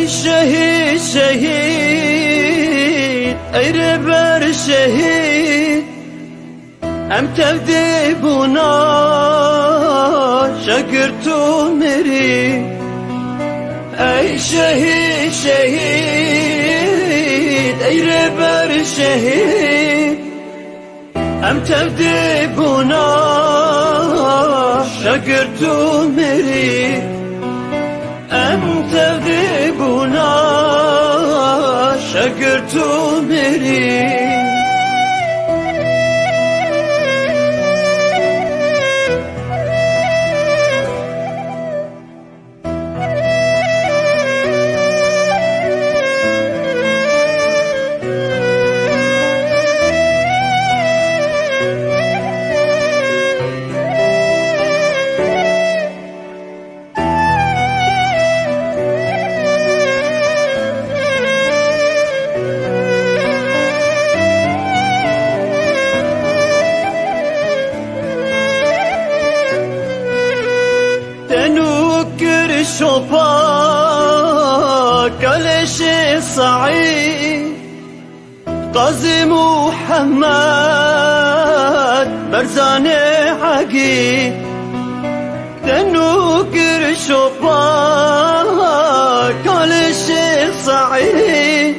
شهید شهید ای ربر شهید ام تفدی بونا شکر تو میری ای شهید شهید ای ربر شهید ام تفدی بونا شکر تو میری ام تفدی بونا شکر تو میری شوبا كلش صعيد قاضي محمد برزاني حقي تنوكر شوبا كلش صعيد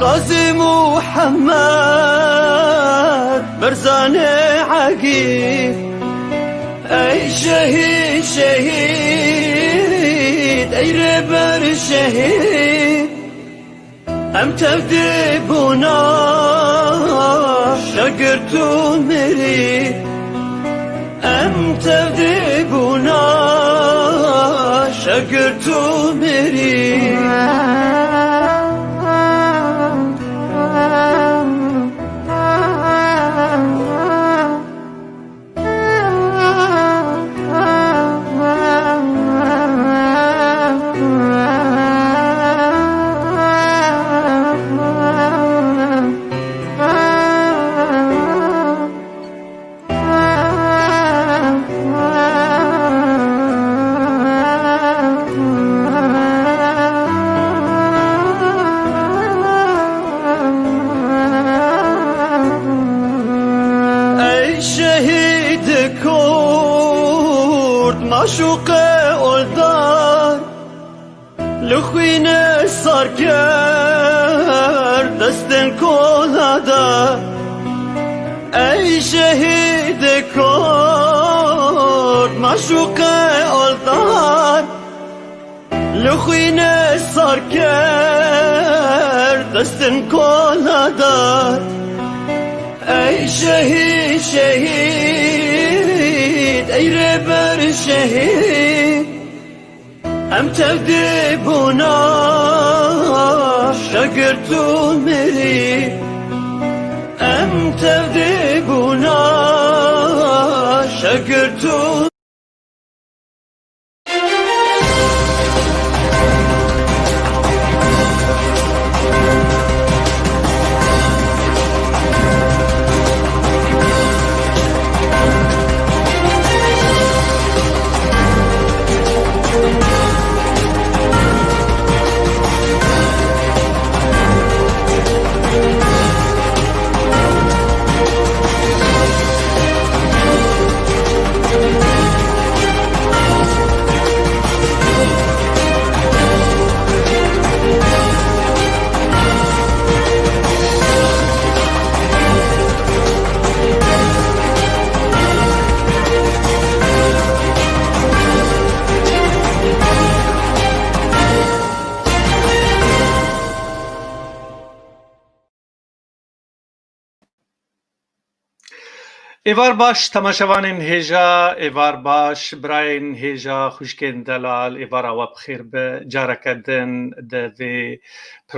قاضي محمد برزاني حقي ای شهید شهید ای ربر شهید ام تفدی بونا شکر تو میری ام تفدی بونا شکر تو میری شهید کرد معشوق اولدار لخوین سار کرد دستن کلادا ای شهید کرد معشوق اولدار لخوین سار کرد دستن کلادا ای شهید شهید ای ربر شهید ام تفدی بونا شکر تو میری ام تفدی بونا شکر تو ایوار باش تماشاوان هیجا ایوار باش براین هیجا خوشکن دلال ایوار آوا بخیر به جارکدن ده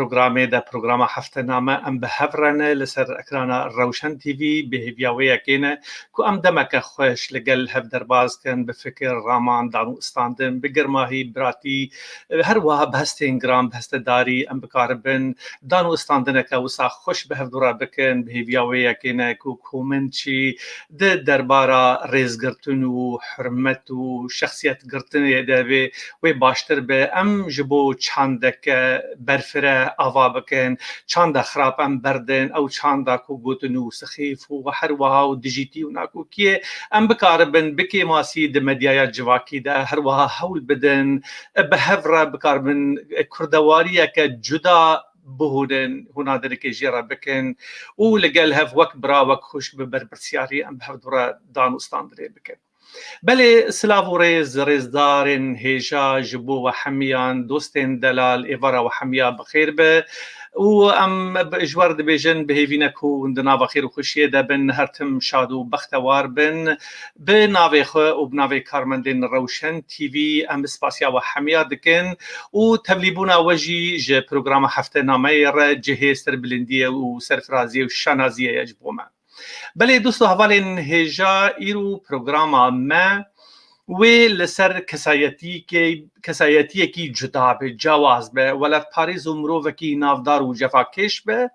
برنامه ده برنامه هفته نامه ام به هفرنه لسر اکرانا روشن تیوی به هیویاوی کنه کو ام دمک خوش لگل هف درباز کن به فکر رامان دانو استاندن به گرماهی براتی هر واه بهست انگرام بهست داری ام بکاربن دانو استاندن که وسا خوش به هف دورا بکن به هیویاوی کنه کو کومنچی ده دربارا ریزگرتن و حرمت و شخصیت گرتن یده و باشتر به ام جبو چاندک برفره آوا بکن چاندا خراب ام بردن او چاندا کو گوتنو سخیف و هر وها و دیجیتی و ناکو که ام بکاربن بکی ماسی د مدیای جواکی ده هر وها حول بدن به هفره بکاربن کردواری که جدا بهودن هنا درک جرا بکن و لگل هف وک برا وک خوش به بربرسیاری ام به دورا دانو استاندری بکن بله سلاف و رزدارن هیجا جبو و حمیان دوستن دلال ایوارا و حمیا بخیر به و ام اجوار دبیجن به هیوینه کو اندنا بخیر و خوشیه ده بن هرتم شاد و بختوار بن به ناوی خو و بناوی کارمندین روشن تیوی ام سپاسیا و حمیا دکن و تبلیبونا وجی جه پروگرام هفته نامه را جهه سر بلندیه و سرفرازی و شانازیه یجبومه بله دوستو حوالین هجا ایرو پروگراما ما و لسر کسایتی کی جدا به جواز به ولد پاریز و مروف کی نافدار و جفا کش به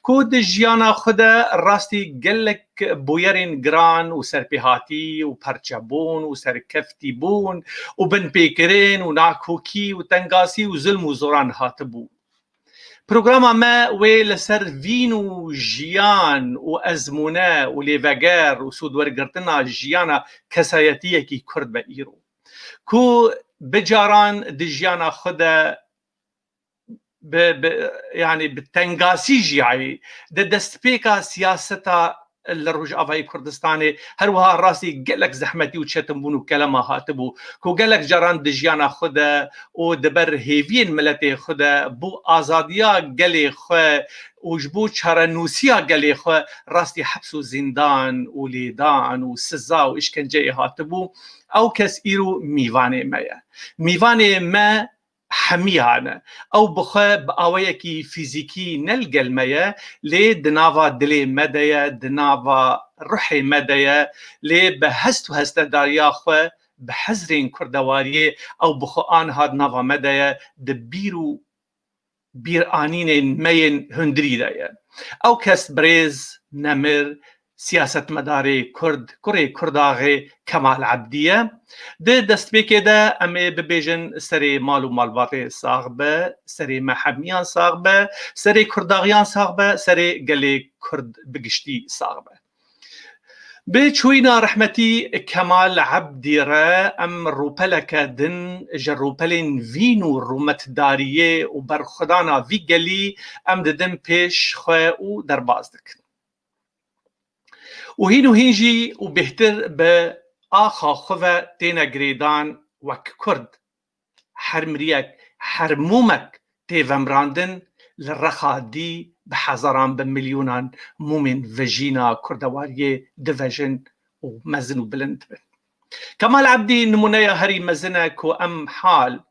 کود جیانا خود راستی گلک بویرین گران و سرپیهاتی و پرچبون و سرکفتی بون و بن پیکرین و ناکوکی و تنگاسی و ظلم و زوران هاتبون پروگراما ما ویل سر وین و جیان و ازمونه و لیوگر و سودورگرتنا جیانا کسایتیه کی کرد به ایرو کو بجاران دی جیانا خود یعنی بتنگاسی جیایی ده دستپیکا سیاستا لروج آوای کردستان هر وها راسی گلک زحمتی و چتم بونو کلمه هاتبو کو گلک جران دجیانا خود و دبر هیوین ملت خود بو آزادیا گلی خو و جبو چارنوسیا گلی خو راستی حبس و زندان و لیدان و سزا و اشکنجه هاتبو او کس ایرو میوانه ما حمیانه او بخوا باوی کی فیزیکی نلگل میا لی دناوا دلی مدیا دناوا روح مدیا لی به هست و هست داریا خو به حزرین کردواری او بخوا آن هاد ناوا مدیا د بیرو بیر آنین مین هندری دایا او کس بریز نمر سیاست مداری کره کرداغه کمال عبدیه ده دست بکه ده امه ببیجن سری مال و مالبات ساغبه سری محمیان ساغبه سری کرداغیان ساغبه سری گلی کرد بگشتی ساغبه به چوینا رحمتی کمال عبدی را ام روپلک دن جروپلین وینو رومت داریه و برخدانا وی گلی ام ددن پیش خواه و درباز دکن و هینو هینجی و بهتر به آخا خواه تینا گریدان وک کرد حرمریک حرمومک تیومراندن لرخا دی به هزاران به میلیونان مومن وجینا کردواری دوژن و مزن و بلند بن کمال عبدی نمونه هری مزنه که ام حال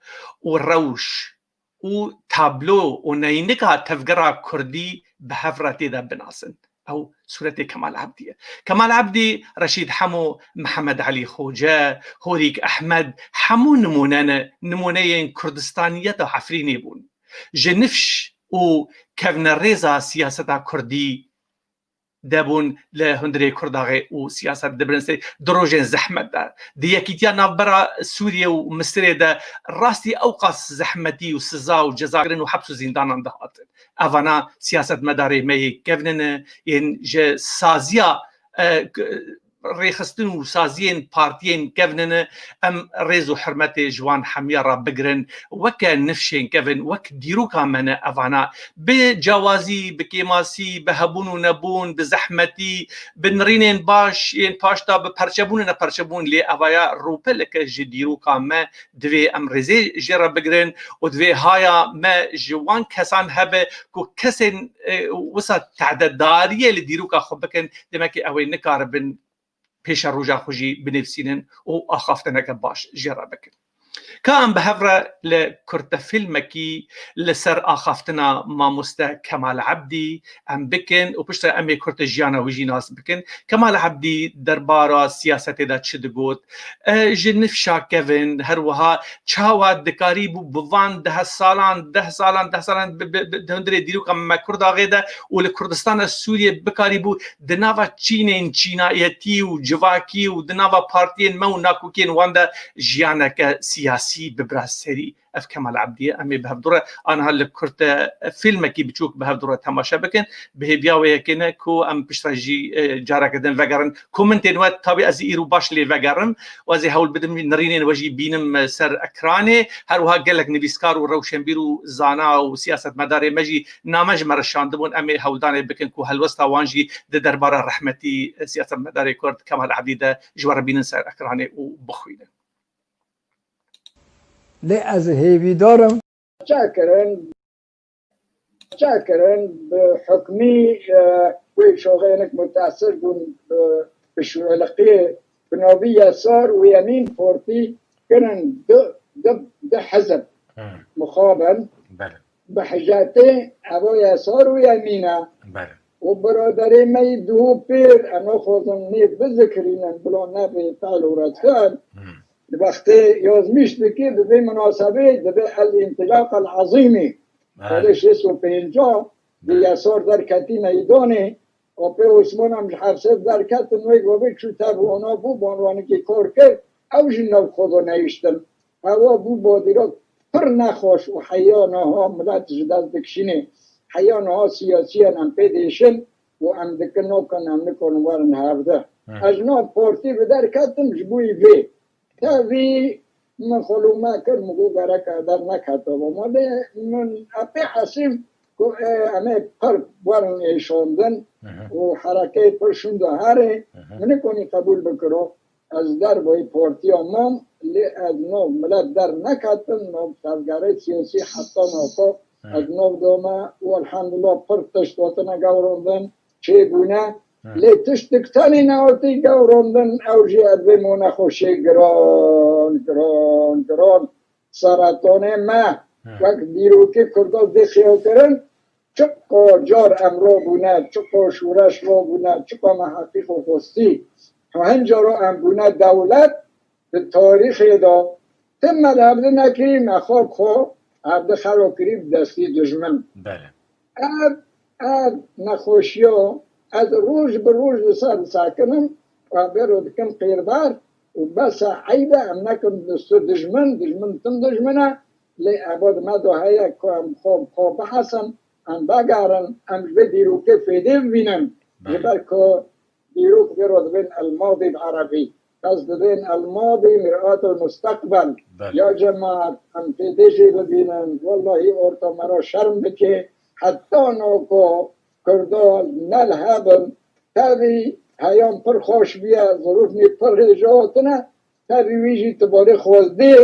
و روش و تابلو و نینکا تفگرا کردی به هفراتی ده بناسن او صورت کمال عبدیه کمال عبدی رشید حمو محمد علی خوجه هوریک احمد حمو نمونه کردستانیت حفرینی بون جنفش و کفن ریزا سیاست کردی دبون لهندری کرداغه و سیاست دبرنسي دروجين زحمت ده دي يكيتيا نابرا سوريا ومصر ده راستي اوقاس زحمتي وسزا وجزائر وحبس زندان دهات افانا سياسه مداري مي كيفنن ان ج سازيا ريخستن وسازين بارتيين كيفنن ام ريزو حرمتي جوان حميرة بقرن وكا نفشين كيفن وك ديروكا من افانا بجوازي بكيماسي بهبون ونبون بزحمتي بنرينين باش ين باشتا بپرچبون نپرچبون لي افايا روبلك جديروكا ما دوي ام ريزي جرا بقرن ودوي هايا ما جوان كسان هبه كو كسن وسا تعداد دارية لديروكا خبكن دمكي اوي نكاربن پیش روژا خوشی بنفسینن و آخافتنه که باش جرا بکن كان بهفرة لكرت فيلمكي لسر آخافتنا ماموستا كمال عبدي أم بكن وبشتر أمي كرت جيانا ويجي ناس بكن كمال عبدي دربارا سياسة دا تشدقوت جنفشا كيفن هروها تشاوا دكاري بوان ده سالان دهندري ديرو كما كردا غيدا ولكردستان السوري بكاري بو دنافا تشينين تشينايتي وجواكي ودنافا بارتين مو ناكوكين واندا جيانا كسياسي ببراسري اف كمال عبدي امي بهدوره انا هل كرت فيلم كي بتشوك بهدوره تماشا بكن بهبياوي كنا كو ام بشتاجي جارا كدن فغرن كومنتين وات تابي از ايرو باش لي فغرن وازي هول بدم نرينين وجي بينم سر اكراني هروها قال لك نبيسكار وروشنبيرو زانا وسياسه مداري مجي نامج مرشان دبون امي هولدان بكن كو هلوستا وانجي دربار رحمتي سياسه مداري كرد كمال عبدي ده جوار بينن سر اكراني وبخوينه لی از هیویدارم شاكرا بحكمي وشغينك متأثر بشغلقية بنوبية صار ويمين فورتي كان ده حزب مخابن بحاجاتي أبو يسار ويمينه وبرادري ما يدهو بير أنا خوضم نيت بذكرين بلون نبي فعلوا رتفال وقتی یازمیش بکی به مناسبه به الانطلاق العظیمی ولی 650 یسار در کتی میدانه و به عثمان هم حفظه در کت نوی گوه چو تب اونا بو بانوانی که کار کرد او جنب خدا نیشتن هوا بو بادیرا پر نخواش و حیانه ها ملت جدد بکشینه حیانه ها سیاسی هم پیدیشن و هم دکنو کن هم نکن ورن هفته اجنا پارتی به در کتم جبوی وی تابي من خلو ما كان مقول بركة در نكتب وماله من أبي حسيم أنا قرب ورن يشوندن وحركة برشون ده هره من كوني قبول بكرو از در باي پارتي أمام لي از نو ملت در نكتب نو سرگره سياسي حتى نوكو از نو دوما والحمد لله پر تشتوتنا قوروندن چه گونه لی تشتکتانی نواتی گوروندن او جیاد بمونه خوشی گران سرطانه ما وقت دیرو که کردال دخیال کرن چقا جار امرا بونه چقا شورش را بونه چقا محقیق و خستی هنجا را ام بونه دولت به تاریخ دا تم مدهبده نکریم اخواب خواه عبده خراب کریم دستی دجمن اب نخوشی ها از روز به روز سر ساکنم و برود کم قیردار و بس عیبه ام نکن دستو دجمن تم دجمنه لی عباد ما دو هیا که ام خواب بحثن ام بگارن ام جبه دیرو که فیده بینن جبر که دیرو که برود بین الماضی العربی قصد بین الماضی مرآت المستقبل یا جماعت ام فیده جی ببینن والله ارتا مرا شرم بکه حتی نوکو کردال نل هبن تابی هیام پر خوش بیا ظروف نی پر رجاعتنا تابی ویجی تباره خوزده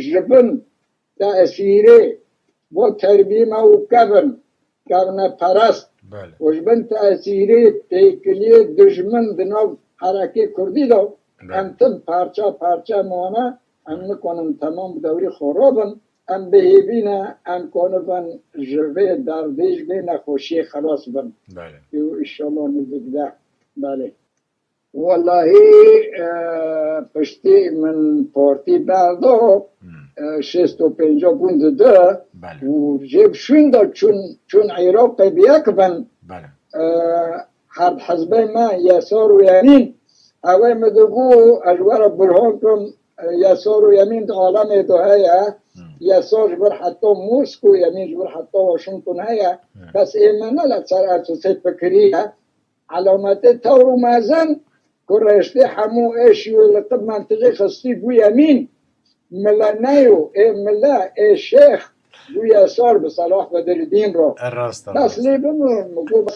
جبن تأثیره و تربیه موکبن کبن پرست و جبن تأثیره تیکلیه دجمن دنو حرکه کردی دو انتم پارچه مانه ام نکنن تمام دوری خرابن ام بهیبینه ام کنفن جوه دردیش به نخوشی خلاص بن یو انشالله نزدیک بله والله پشتی من پارتی بردو 650 بوند ده و جیب شونده چون عراق بیاک بن هر حزبه ما یسار و یمین اوه مدگو اجوار برهان کن يسار ويمين عالم هيا يسار جبر حتى موسكو يمين جبر حتى واشنطن هيا بس إيمانا لتصار أساسات فكرية علامات تور ومازن كرشتي حمو إيش يولقب منطقة خصي بو يمين ملا نايو ملا شيخ بو يسار بصلاح بدر الدين رو بس ليه بمو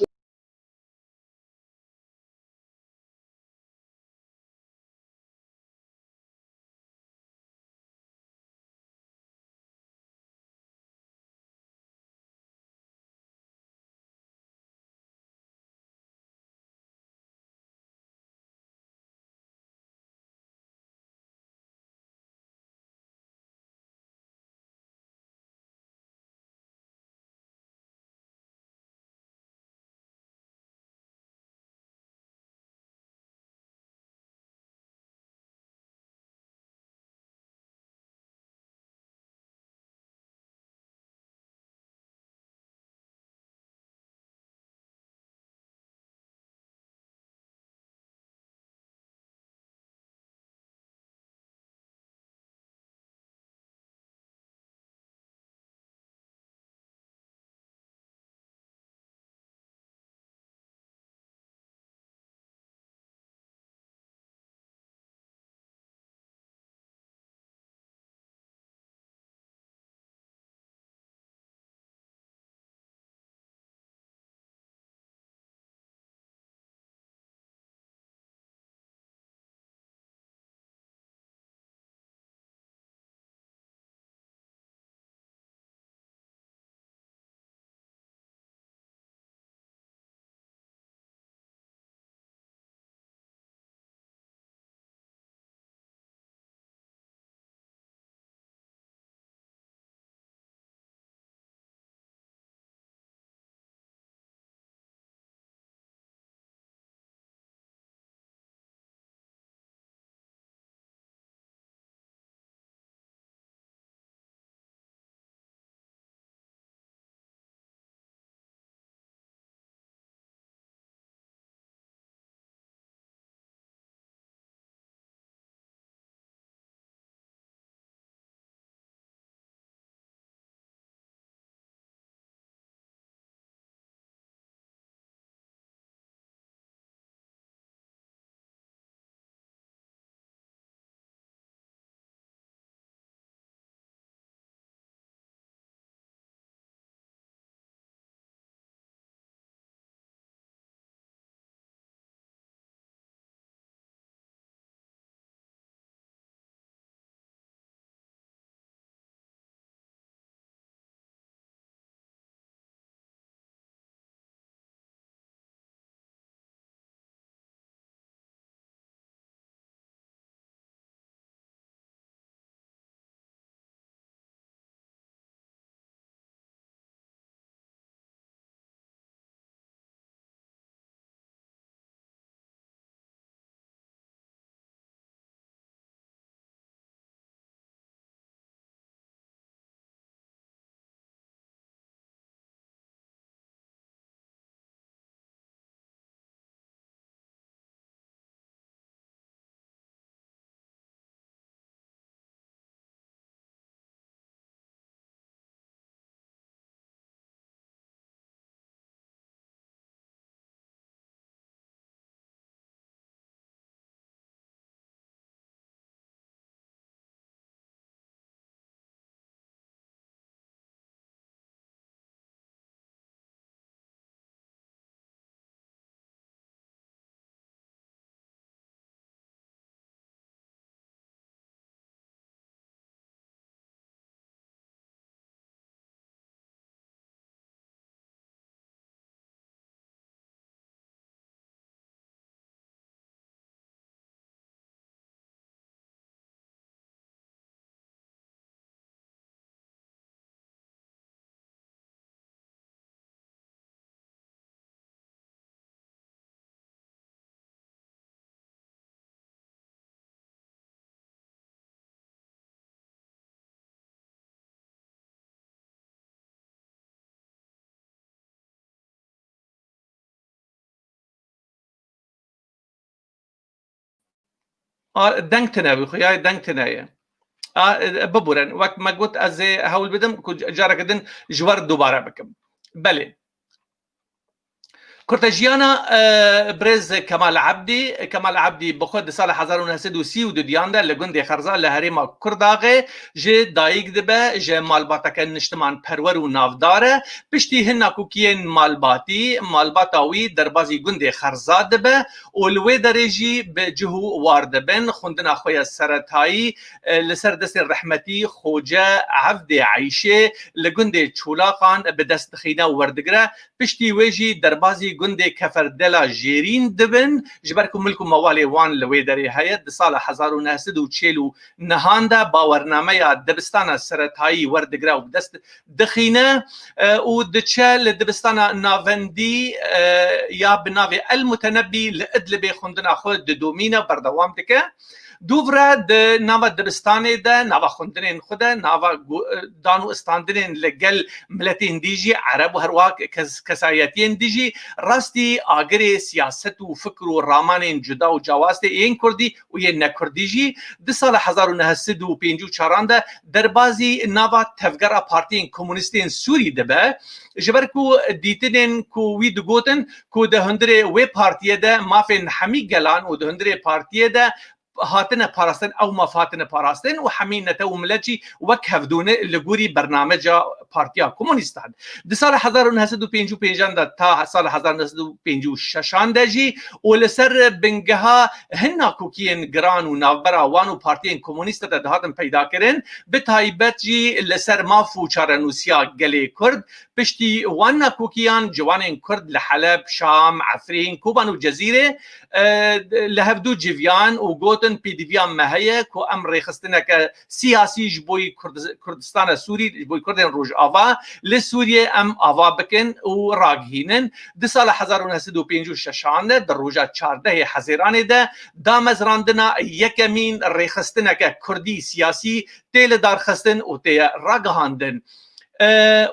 دنگ تناوي خويا دنگ تنايا ببورن وقت ما قلت از هول بدم جارة كدن جوار دوباره بكم بله كورتاجيانا بريز كمال عبدي بخود سال 1932 دياندا لگند خرزا لهريما كرداغه جي دايق دبه جي مالباتا نشتمان پرور و نافداره پشتی هننا کوکین مالباتاوی دربازی گند خرزا دبه ولوی درجی به جهو واردبن خوندنا خویا سرتایی لسر دست رحمتی خوجه عبد عیشه لگند چولاقان به دست خینا وردگره پشتی ویجی دربازی گند کفردلا جیرین دبن جبرکو ملکو موالي وان لوی دری هیت سال 1940 نهانده باورنامه دبستان سرتایی وردگره و دست دخینه و دچه لدبستان ناوندی یا بناوی المتنبی لادلبی خوندن خود دومینه بردوام دکه دوورا د ناوا دبستانê de nava xwendinên xwe de nava dan û standinên li gel miletên dî jî ereb û herwa kesayetiyên dî jî rastî agirê siyaset û fikr û ramanên cuda û cawastê yên Kurdî û yên nekurdî jî di sala 1954 de derbazî nava tevgera partiyên komûnîstên Sûrî dibe ji ber ku dîtinên ku wî digotin ku di hundirê wê partiyê de mafên hemî gelan û di hundirê partiyê de هاتنا باراستن او ما فاتنا باراستن وحمينا تو ملتي وكهفدونه لغوري برنامج بارتيا كومونيستان د سال 1955 دا تا سال 1956 دجي ولسر بنگها هنا کوکین گران و ناوبرا وانو پارتيين كومونيست د هاتن پیدا کرن بتایبت جي لسر ما فوچارنوسيا گلي كرد پشتي وانا کوکيان جوانين كرد لحلب شام عفرين كوبان وجزيره لهفدو جيفيان وغوتن بيديفيان مهيه كو امر خستنك سياسي جبوي كردستان سوري جبوي كردن روج افا لسوريا ام افا بكن وراغهينن د سال 1956 در روجا 14 حزيران ده دامزراندنا يكمين رخستنك كردي سياسي تيل دار خستن و تي راغهاندن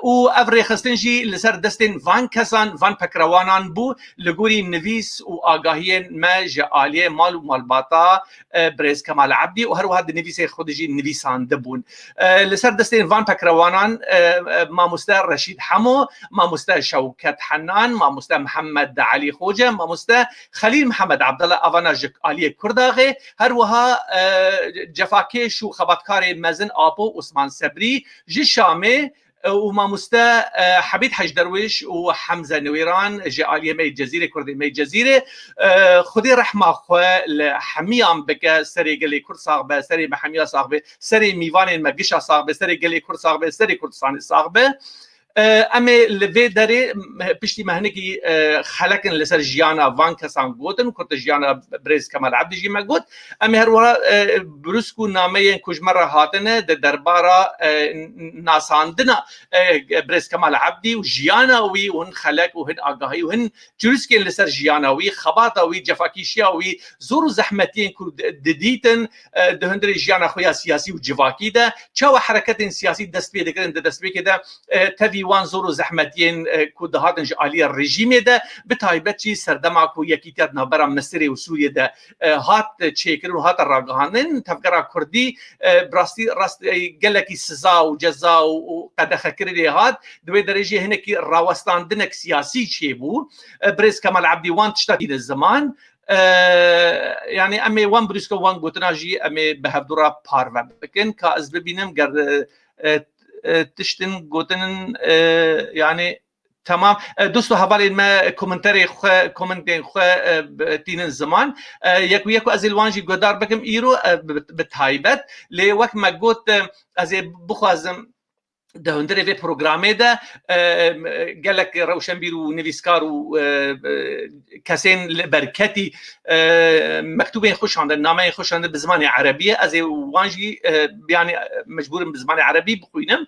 و افري خستنجي لسر دستن فان كسان فان پکروانان بو لگوری نویس و آگاهین ما جعالیه مال و مالباتا بريز كمال عبدي و هر واحد نویس خودجي نویسان دبون لسر دستن فان پکروانان ما مستا رشید حمو ما مستا شوکت حنان ما مستا محمد علي خوجه ما مستا خليل محمد عبدالله اوانا جعالیه کرداغه هر وها جفاکش و خباتکار مزن آبو عثمان صبري جي شامه وما مستا حبيب حج درويش وحمزه نويران جعاليه مي الجزيره كردي مي الجزيره خدي رحمه خو حميام بك سري قلي كرد صاغبه سري محميه صاغبه سري ميوان مقشه صاغبه سري قلي كرد صاغبه سري كردستان صاغبه امي لوي داري بشتي مهنكي خلقن لسر جيانا وان كسان غوتن كرت جيانا بريز كمال عبد جي مغوت امي هرورا بروسكو نامين كوجمره هاتنه د دربارا ناساندنا بريز كمال عبدي وجيانا وي ون خلق وهن اغاهي وهن جورسكين لسر جيانا وي خباطا وي جفاكيشيا وي زور زحمتين كو دديتن دهندري جيانا خويا سياسي وجفاكي ده تشوا حركات سياسي دست بي دكرن دست بي كده تفي وان زورو زحمتين كو دهاتن جاليه الرجيم ده بتايبتي سردما كو يكيتات نبرا مصر وسوريا ده هات تشيكر وهات الراغانن تفكر كردي براستي راست قالكي سزا وجزا وقد خكري هات دوي درجه هناك راوستان دنك سياسي شيبو بريز كمال عبدي وان تشتكي الزمان يعني امي وان بريسكو وان بوتناجي امي بهدورا بارفا لكن كاز ببينم قر تشتن گوتن يعني تمام دوستو حوالي ما كومنتاري كومنتين خو تين زمان يكو ازلوانجي گدار بكم ايرو بتايبت لي وقت ما قلت از بخوازم ده هندري في برنامه ده قال لك روشنبير ونفيسكار وكاسين بركتي مكتوبين خوش عند النامه خوش عند بزمان عربيه از وانجي يعني مجبور بزمان عربي بخوينم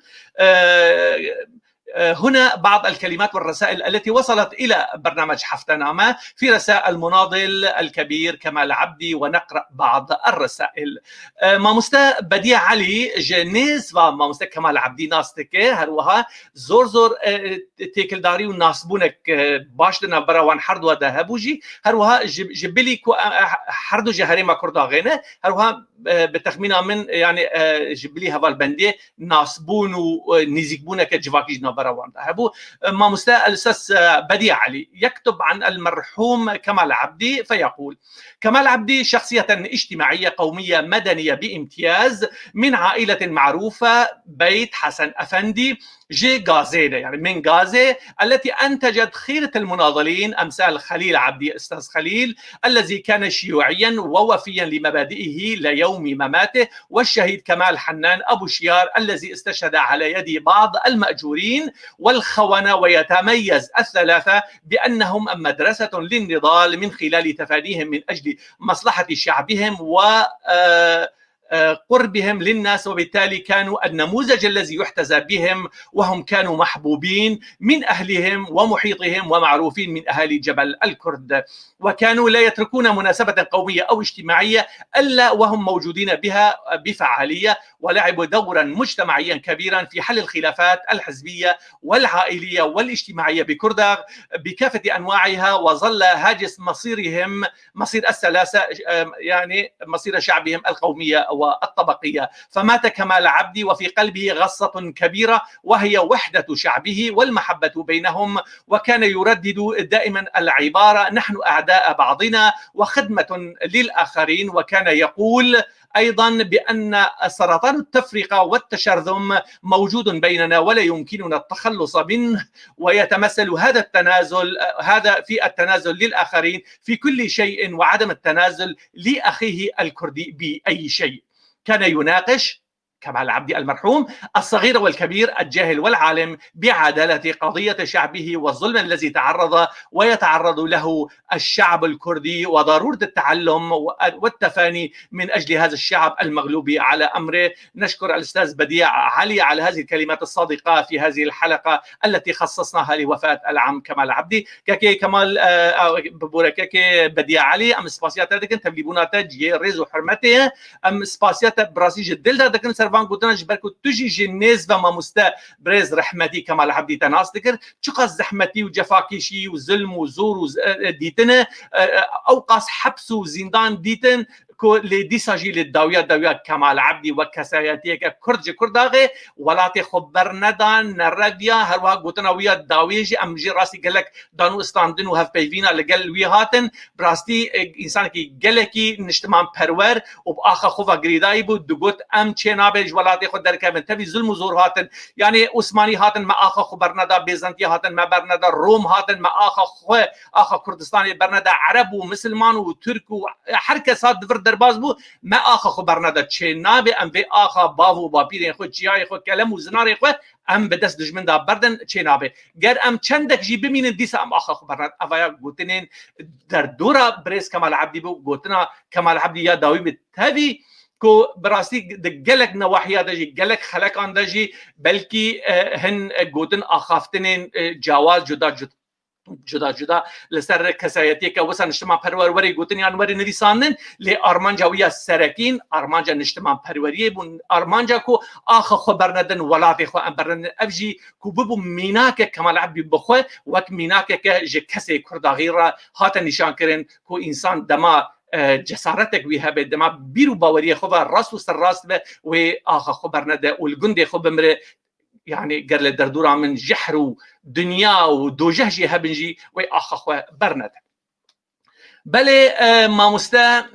هنا بعض الكلمات والرسائل التي وصلت إلى برنامج حفتنامة في رسائل المناضل الكبير كمال عبدي، ونقرأ بعض الرسائل. ماموستا بديع علي جنيز و ماموستا كمال عبدي ناستكه هروها زور زور تيكل داري وناسبونك باش لنا براوان حردو ذهبوجي هروها جبلي كو حردو جهري ما كرداغينه هروها بتخمينا من يعني جبلي هذا البندي ناسبون ونزيكبونك جواكيج نبراوان ذهبو. ماموستا الاستاذ بديع علي يكتب عن المرحوم كمال عبدي فيقول: كمال عبدي شخصية اجتماعية قومية مدنية بامتياز من عائلة معروفة بيت حسن أفندي جي غازية، يعني من غازي، التي أنتجت خيرة المناضلين أمثال خليل عبدي أستاذ خليل الذي كان شيوعيا ووفيا لمبادئه ليوم مماته، والشهيد كمال حنان أبو شيار الذي استشهد على يد بعض المأجورين والخونة. ويتميز الثلاثة بأنهم مدرسة للنضال من خلال تفانيهم من أجل مصلحة شعبهم و قربهم للناس، وبالتالي كانوا النموذج الذي يحتذى بهم، وهم كانوا محبوبين من أهلهم ومحيطهم ومعروفين من أهالي جبل الكرد، وكانوا لا يتركون مناسبة قومية أو اجتماعية إلا وهم موجودين بها بفعالية، ولعبوا دورا مجتمعيا كبيرا في حل الخلافات الحزبية والعائلية والاجتماعية بكرداغ بكافة أنواعها، وظل هاجس مصيرهم مصير الثلاثة يعني مصير شعبهم القومية والطبقية. فمات كمال عبدي وفي قلبه غصة كبيرة وهي وحدة شعبه والمحبة بينهم، وكان يردد دائما العبارة: نحن أعداء بعضنا وخدمة للآخرين. وكان يقول أيضا بأن سرطان التفرقة والتشرذم موجود بيننا ولا يمكننا التخلص منه، ويتمثل هذا في التنازل للآخرين في كل شيء وعدم التنازل لأخيه الكردي بأي شيء. كان يناقش كمال عبدي المرحوم الصغير والكبير، الجاهل والعالم، بعدالة قضية شعبه والظلم الذي تعرض ويتعرض له الشعب الكردي، وضرورة التعلم والتفاني من أجل هذا الشعب المغلوب على أمره. نشكر الأستاذ بديع علي على هذه الكلمات الصادقة في هذه الحلقة التي خصصناها لوفاة العم كمال عبدي. كاكي كمال ببوركاكي بديع علي أم سباسيات دكن تبليبونات جي ريزو حرمته أم سباسيات براسي جدل دكن سرفان قلتنا جبركو تجي جنيز و ماموستا بريز رحمتي كمال عبدي تناس دكر چقا زحمتي وجفاكيشي وظلم وزور ديتنا أوقاس حبس وزندان ديتن كو لديساجي للداوية كمال عبدي وكساياتي كرد كرداغي ولاتي خبر ندان نرديا هروا قوتنا ويا داويجي ام جي راسي قالك دانو استاندن وهف بيفينا لقل ويهاتن براستي انسان كي قالكي نجتمع برور وباخا خوفا قريداي بود دقوت ام تشينابج ولاتي خد دركا من تبي ظلم وزور هاتن، يعني عثماني هاتن ما اخا خبر ندا، بيزنطي هاتن ما برندا، روم هاتن ما اخا كردستاني برندا، عرب ومسلمان وترك وحركه صاد درباز بو ما آخا خبر نداد چه نابه ام به آخا باو با پیرین خود جیای خود کلم و زناری خود ام به دست دجمن دا بردن چه نابه گر ام چندک جی بمینن دیسا ام آخا خبر ند اویا گوتنین در دورا بريس كمال عبدي بو گوتنا كمال عبدي یا داوی بتهوی کو براستی گلک نواحیات جی گلک خلقان دا جی بلکی هن گوتن آخافتنین جواز جدا لسر کسایتی که وسن اجتماع پروری گوتن یان وری نویساندن لی آرمانجا ویا سرکین آرمانجا اجتماع پروری بون آرمانجا کو آخا خبر ندن ولات خو امبرن افجی کو ببو میناک کمال عبدی بخو وک میناک که ج کسی کرداغی را هات نشان کرن کو انسان دما جسارتك ويها بدما بيرو باوريه خو راس و سر راس به و آخا خبر نده والجندي خو بمره يعني قال دردورا من جحر دنيا ودوجهجي هبنجي وي اخ برند بله ماموستا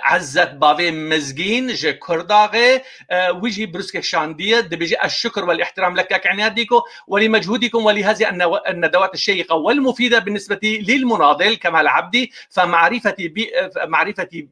عزت باوي مزگين جه كرداغي ويجي بروسك شانديه دبيجي الشكر والاحترام لك عناديكم ولمجهودكم ولهذه الندوات الشيقه والمفيده بالنسبه للمناضل كمال عبدي. فمعرفتي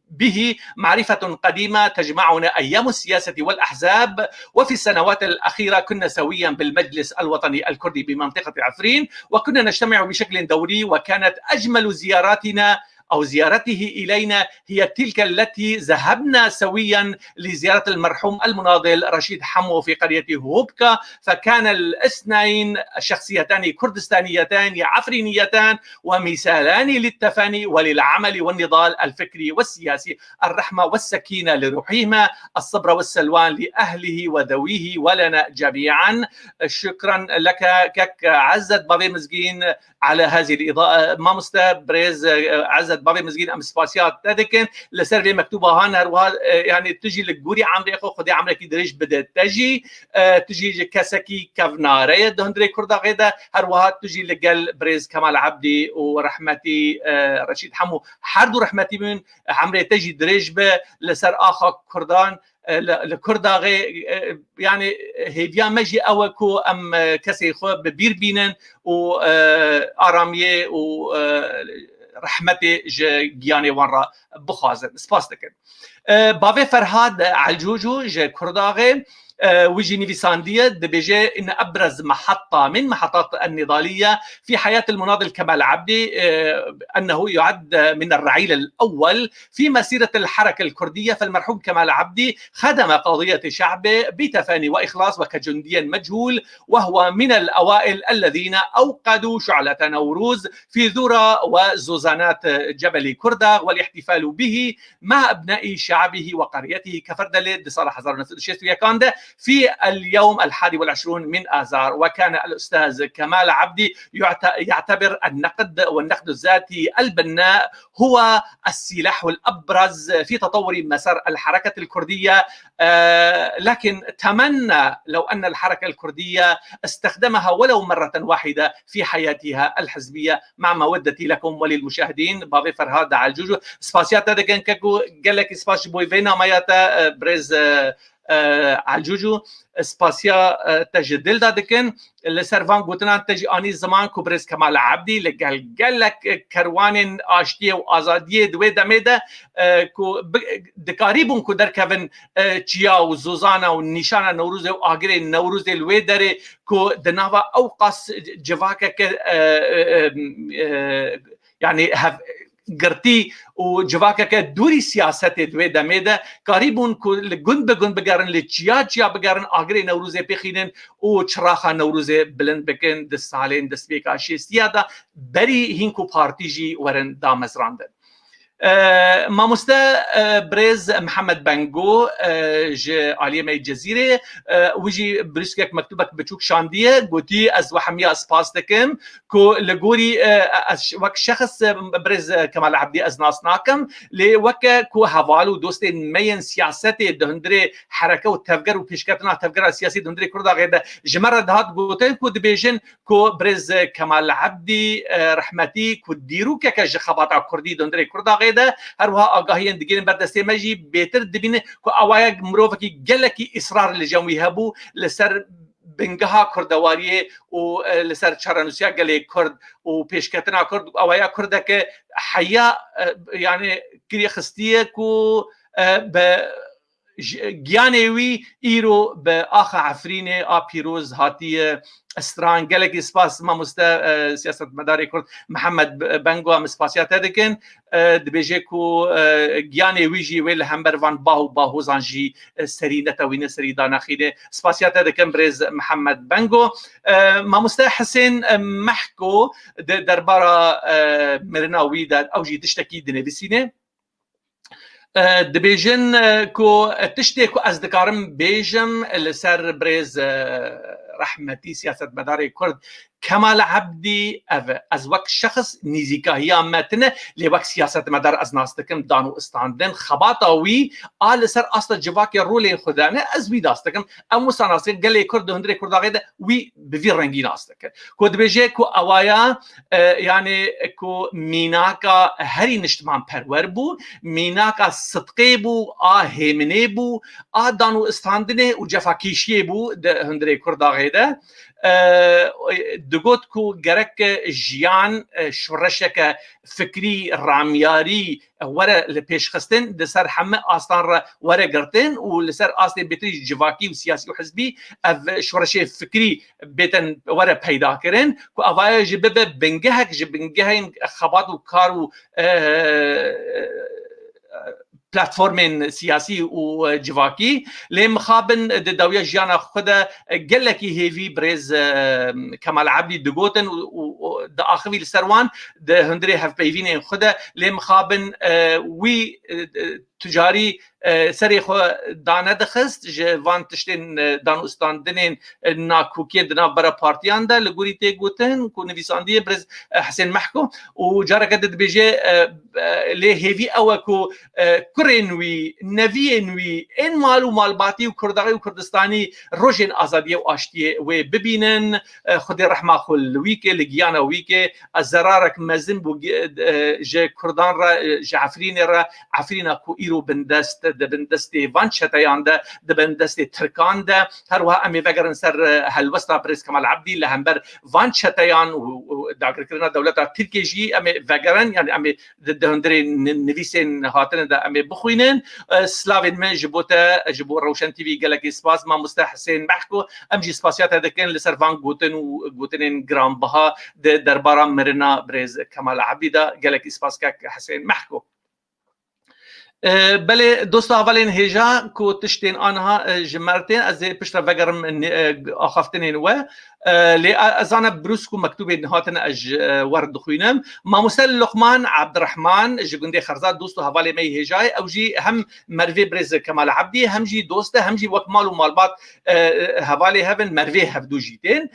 به معرفه قديمه تجمعنا ايام السياسه والاحزاب، وفي السنوات الاخيره كنا سويا بالمجلس الوطني الكردي بمنطقه عفرين، وكنا نجتمع بشكل دوري، وكانت اجمل زياراتنا أو زيارته إلينا هي تلك التي ذهبنا سويا لزيارة المرحوم المناضل رشيد حمو في قرية هوبكا، فكان الاثنين شخصيتان كردستانيتان عفرينيتان ومثالان للتفاني وللعمل والنضال الفكري والسياسي. الرحمة والسكينة لروحهما، الصبر والسلوان لأهله وذويه ولنا جميعا. شكرا لك كك عزت بابي مزجين على هذه الإضاءة. ما مستبرز عزت بابي مزجين أم سباسيات تذكن لسر مكتوبة هنا يعني تجي لجوري عمري أخو خدي عمرك دريش بدأت تجي كسكي كفنارية دهندري كردا غيدا هروها تجي لجل بريز كمال عبدي ورحمتي رشيد حمو حردو رحمتي من عمري تجي دريش به لسر آخا كردان لكردا غي يعني هيفيا مجي أوكو أم كسي خو ببير بينن و آرامية و رحمتي جياني ورا بخازن سپاس دکن. باوی فرهاد علجوجو جه كرداغي ويجي نيفيساندية دبيجي إن أبرز محطة من محطات النضالية في حياة المناضل كمال عبدي أنه يعد من الرعيل الأول في مسيرة الحركة الكردية. فالمرحوم كمال عبدي خدم قضية شعبه بتفاني وإخلاص وكجندي مجهول، وهو من الأوائل الذين أوقدوا شعلة نوروز في ذرة وزوزانات جبل كرداغ والاحتفال به مع أبناء شعبه وقريته كفردلة دي صالح 1906 كانده في اليوم 21 من آذار. وكان الأستاذ كمال عبدي يعتبر النقد والنقد الذاتي البناء هو السلاح الأبرز في تطور مسار الحركة الكردية، لكن تمنى لو أن الحركة الكردية استخدمها ولو مرة واحدة في حياتها الحزبية. مع مودتي لكم وللمشاهدين. بابي فرهاد علجوجو سباسياتا دكن كاكو قالك سباش بوي فينا ماياتا بريز علجوجو سباسيا تجدل دادكن لسرفان قوتنا تجي آني زمان كبرز كمال عبدي لقال لك كروان آشتية وآزادية دوي دميدة كو دكاريبون كو در كفن چيا وزوزانا ونشانا نوروز وآقري نوروز الويدري كو دناوا أوقاس جواكك يعني قرتي وجواكك دوري سياسات دوي دميده قريبون كل جند بجند بقارن لتشيا بقارن آخر نوروز بخينن وشراخا نوروز بلند بكن دستالين دستبيكا شيستيادا بري هينكو بارتيجي ورن دامزراندن. ما مستا بريز محمد بانجو ج عالية مي الجزيرة ويجي بريسكك مكتوبك بتشوك شاندية قوتي از وحمية اسباس دكم كو لغوري وك شخص بريز كمال عبدي از ناسناكم لوك كو هوالو دوستين مين سياساتي دهندري حركة وتفكر وبيشكتنا تفكر السياسي دهندري كردا غيدا جمرة دهات قوتين كو دبيجن كو بريز كمال عبدي رحمتي كو ديرو كاكا خباطا كردي دهندري كردا ده هروها آگاهیان دیگرین بردسته مجی بهتر دبینه که آوایگ مروفکی گلکی اصرار لجمعی هبو لسر بنگها کردواریه و لسر چرانوسیا گلی کرد و پیشکتنا کرد و آوایا کرده که حیا يعني كري خستيكو ب جيانوي ايرو باخ عفريني بيروز هاتي استران قالك سباس ما مستا سياسه مداري كرد محمد بنغو مسباسيات دكن دبيجيكو جيانوي جي ويل همبر فان باهو زانجي سرينتا وين سريدانا خيده سباسيات دكن بريز محمد بنغو ما مستا حسين محكو دربارا مرناوي داد اوجي تشتكي دنبسينه دبيجن كو تشتكو از دكارم بيجم لسر بريز رحمتي سياسة مداري كرد كمال عبدي از وقت شخص نيزيكا هي متنه لوقت سياسة مدار از ناستكم دانو استاندن خباطاوي آل سر اصلا جواكي رولي خدانه از وي داستكم امو ساناسي قلي كرد هندري كرد غيدا وي بفي رنگي ناستكم كو دبيجي كو اوايا يعني كو ميناكا هري نشتمان پرور بو ميناكا صدقي بو هيمني بو دانو استاندنه و جفاكيشي بو هندري كرد غيدا دگوت کو گرک جیان شورشک فکری رامیاری وره لپیش خستن لسر همه آستان را وره گرتن و لسر آستان بیتری جواکی و سیاسی و حزبی اف شورش فکری بیتن وره پیدا کرن کو اوای جبه بنگهک جبنگه خبات و کار و بلاتفورمين سياسي وجواكي لي مخابن داويه جانا خدا قالكي هيفي بريز كمال عبدي دغوتن و اخوي السروان ده هندري هاف بيفين خدا لي مخابن وي تجاري سري خو دانا دخست جوان تشتين دانو استاندنين ناكوكي دنا برا بارتيان دا لغوري تي غوتن كو نيفيساندي بريز حسين محكو وجارا قدد بيجي لي هيفي اوكو كرينوي نوي ان مالو مالباتي وكردغي وكردستاني روجين ازاديه واشتيه وببينن خدي رحمه خل ويكي لجيانا ويكي الزرارك مزن ج كردان را جعفرين را عفرينا كو ايرو بندست بندستي فانشتيان ده بندستي تركان ده هروها امي فقرن سر هالوسطا بريس كمال عبدي لهمبر فانشتيان وداكر كرنا دولتا تركي جي امي فقرن يعني امي دهندري نفيسين هاتن ده امي بخوينن سلافين من جبو روشن تي في قالك سباس ما مستحسن محكو امجي سباسيات هذا كان لسرفان غوتن وغوتنين جرام بها دربارا مرنا بريز كمال عبدي ده قالك سباس كاك حسين محكو بله دوستا اولین هجا کو تشتین آنها جمرتين از پشت وگرم آخفتنین و لی ازانا بروسكو مكتوب نهاتنا اج ورد خوينم ما مسل لقمان عبد الرحمن جگنده خرزات دوستو حواله می هجای او جي هم مروي برز كمال عبدي هم جي دوسته هم جي وكمال ومالبات حواله هبن مروي هفدو جيتين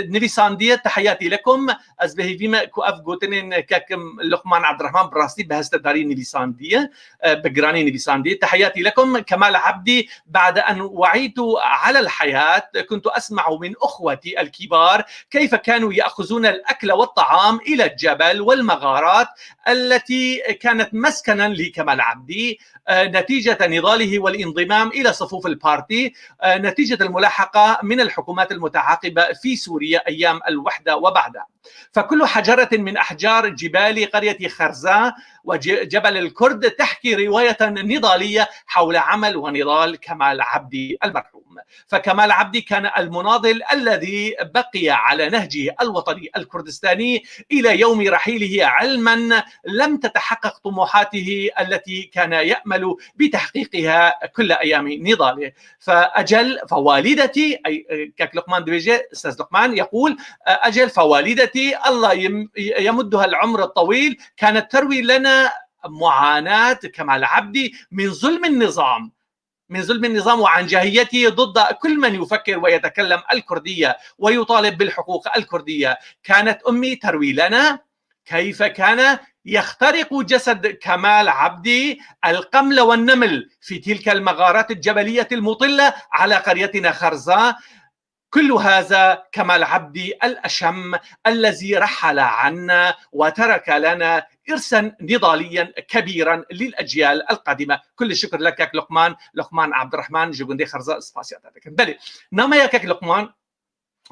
نويسانديه تحياتي لكم از بهيفيما كو اف غوتنين كاكم لقمان عبد الرحمن براستي بهست داري نويسانديه بقراني نويسانديه تحياتي لكم كمال عبدي بعد ان وعيت على الحياه كنت اسمع من اخوتي الكبار كيف كانوا يأخذون الأكل والطعام إلى الجبل والمغارات التي كانت مسكنا لكمال عبدي نتيجة نضاله والانضمام إلى صفوف البارتي نتيجة الملاحقة من الحكومات المتعاقبة في سوريا أيام الوحدة وبعدها. فكل حجرة من أحجار جبال قرية خرزاء وجبل الكرد تحكي رواية نضالية حول عمل ونضال كمال عبدي المرحوم. فكمال عبدي كان المناضل الذي بقي على نهجه الوطني الكردستاني إلى يوم رحيله علما لم تتحقق طموحاته التي كان يأمل بتحقيقها كل أيام نضاله. فأجل فوالدتي أي كاك لقمان دبيجي أستاذ لقمان يقول أجل فوالدتي الله يمدها العمر الطويل كانت تروي لنا معاناة كمال عبدي من ظلم النظام وعنجهيته ضد كل من يفكر ويتكلم الكردية ويطالب بالحقوق الكردية. كانت أمي تروي لنا كيف كان يخترق جسد كمال عبدي القمل والنمل في تلك المغارات الجبلية المطلة على قريتنا خرزاء. كل هذا كمال عبدي الأشم الذي رحل عنا وترك لنا إرثا نضاليا كبيرا للأجيال القادمة. كل الشكر لك يا لقمان عبد الرحمن جوجندي خرزاء سباسيات. بلي نما يا كاك لقمان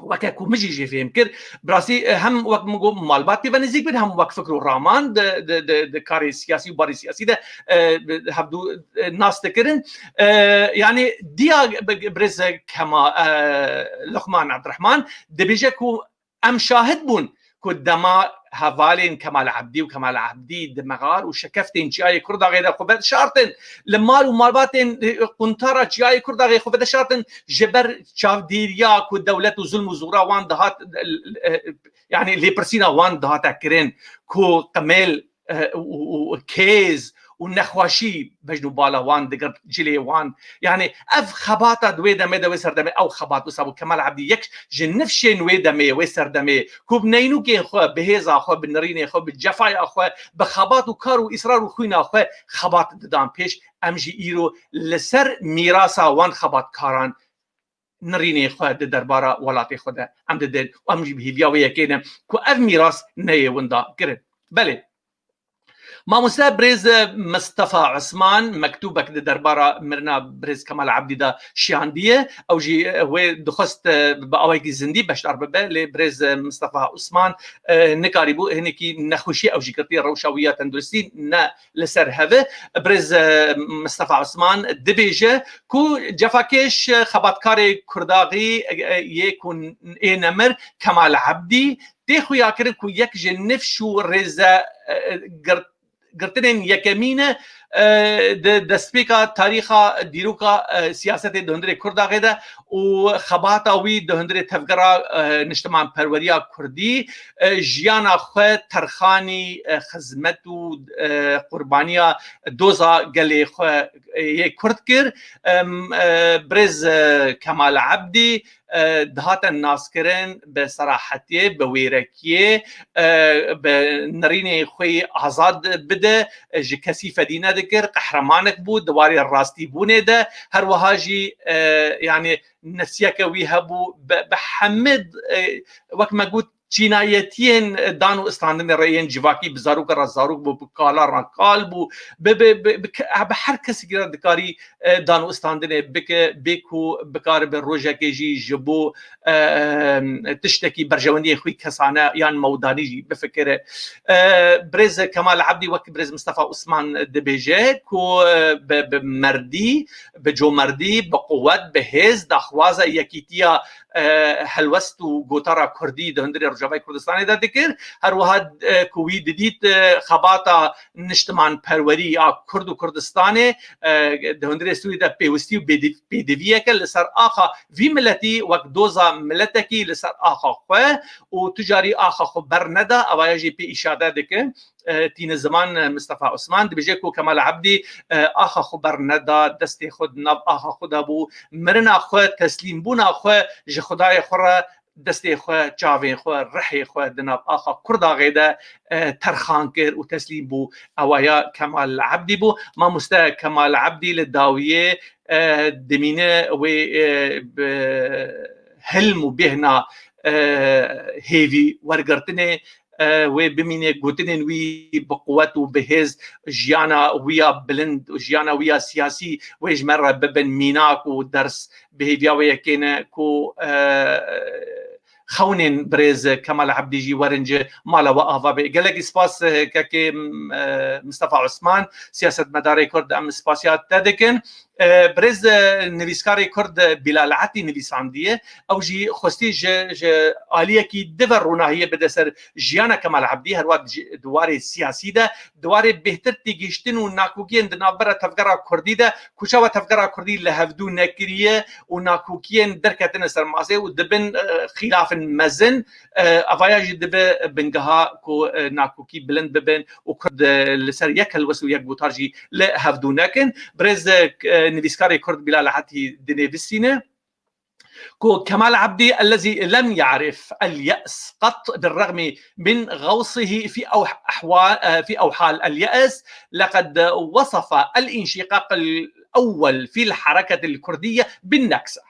وكاكو مجي فيهم كر براسي هم وقت مجو مالباتي ونزيك بين هم وقت فكروا رامان د كاري سياسي وباري سياسي ده هبدو ناس تكرن يعني ديا برز كما لقمان عبد الرحمن دبيجكو ام شاهد بون قدما هفالين كمال عبدي وكمال عبدي دمغار وشكفتين جاي كردا غير خبد شارتن لمال ومالباتن قنطره جاي كردا غير خبد شارتن جبر شاف ديريا كو دولة وظلم وزورا وان دهات يعني اللي برسينا وان دهات كرين كو قميل وكيز ونخواشي بجنو بالا وان دقر جلي وان يعني اف خباطه دويدا ميدا ويسر دمي او خباط وسابو كمال عبدي يك جنفشين ويدا مي ويسر دمي كوب نينو كي خو بهيزا خو بنريني خو بالجفاي اخو بخباط وكار واصرار وخوينا اخو خباط ددان بيش امجي ايرو لسر ميراثا وان خباط كاران نريني خو دربارا ولاتي خدا عم دد وامجي بهيفيا ويا كينا كو اف ميراث ني وندا كرن بلي ما مسا بريز مصطفى عثمان مكتوبة كده دربارة مرنا بريز كمال عبدي دا شياندية أو جي هو دخست بأوايك زندي باش أرببة لبريز مصطفى عثمان نكاريبو هنكي نخوشي أو جي كرتي روشاوية تندرسي نا لسر هذا بريز مصطفى عثمان دبيجة كو جفاكيش خباتكاري كرداغي يكون نمر كمال عبدي تيخو ياكر كو يك جنفشو ريزا قرتنين يكمينه دسبيكا تاريخا ديروكا سياسة دهندري كردا غدا وخباتا وي دهندري تفقرا نجتمع پروريا كردي جيانا خو ترخاني خزمتو قربانيا دوزا قلي خو كرد كر برز كمال عبدي دهاتا الناس كرن بصراحتي بويركيه بنريني خوي آزاد بده جي كسي فدينه ذكر قحرمانك بود دواري الراستي بونه ده هر وهاجي يعني نفسيك ويهبو بحمد وقت ما قلت جنايتين دانو استاندن رأيين جواكي بزاروك رزاروك بكالا رانقال بو بحر كسي كرا دكاري دانو استاندن بيكو بكار بالروجة كيجي جبو تشتكي برجوانية خوي كسانة يعني موداني جي بفكره بريز كمال عبدي وك بريز مصطفى عثمان دبيجي كو بمردي بجو مردي بقوات بهز داخوازة يكيتيا هلوست وقوتارا كردي دهندري رجابي كردستاني دا ذكر هر وهاد كوي ديت خباتا نجتمعن پروري كرد وكردستاني دهندري سوي دا بيوستي وبيدوية لسر آخا في ملتي وقت دوزا ملتكي لسر آخا خواه وتجاري آخا خو برندا اواياجي بي إشادة ذكر تين زمان مصطفى عثمان دبيجيكو كمال عبدي آخا خبر ندا دستي خود ناب آخا خود ابو مرنا خو تسليم بونا خو جي خدای خورا دستي خو چاوين خو رحي خو دناب آخا كردا غيدا ترخان كر وتسليم بو اوايا كمال عبدي بو ما مستا كمال عبدي للداوية دمينه و هلم وبهنا هيفي ورقرتني وبمينه قوتنين وي بقوات وبهز جيانا ويا بلند وجيانا ويا سياسي ويج مرة ببن ميناك ودرس بهيفيا ويا كينا كو خونين بريز كمال عبدي جي ورنج مالا وآفا بي قالك اسباس كاكي مصطفى عثمان سياسة مداري كرد ام اسباسيات تدكن بريز نویسکاری کرد بلال عتی نویسندیه او جی خواستی آلیه کی دور روناهیه بده سر جیانا کمال عبدی هر وقت دواره سیاسی ده دواره بهتر تیگشتن و ناکوکین دنابره تفکر کردی ده کجا و تفکر کردی لهفدو نکریه و ناکوکین درکتن سر مازه و دبن خلاف مزن افایاج دب بنگها کو ناکوکی بلند ببن و کرد لسر یک الوسو یک بوتارجی لهفدو نکن برز نویسکاری کرد بلال عتی دنیویسینه كو كمال عبدي الذي لم يعرف اليأس قط بالرغم من غوصه في أوحال اليأس لقد وصف الانشقاق الأول في الحركة الكردية بالنكسة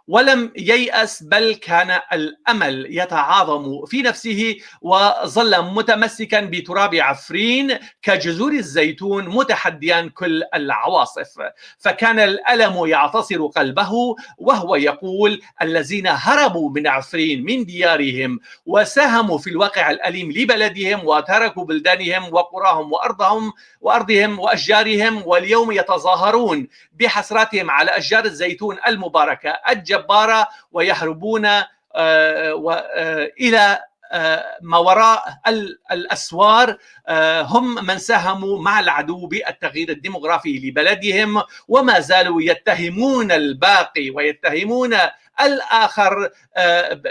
ولم ييأس بل كان الأمل يتعاظم في نفسه وظل متمسكا بتراب عفرين كجذور الزيتون متحديا كل العواصف فكان الألم يعتصر قلبه وهو يقول الذين هربوا من عفرين من ديارهم وساهموا في الواقع الأليم لبلدهم وتركوا بلدانهم وقراهم وأرضهم وأشجارهم واليوم يتظاهرون بحسراتهم على أشجار الزيتون المباركة الجبارة ويهربون إلى ما وراء الأسوار هم من ساهموا مع العدو بالتغيير الديمغرافي لبلدهم وما زالوا يتهمون الباقي ويتهمون الآخر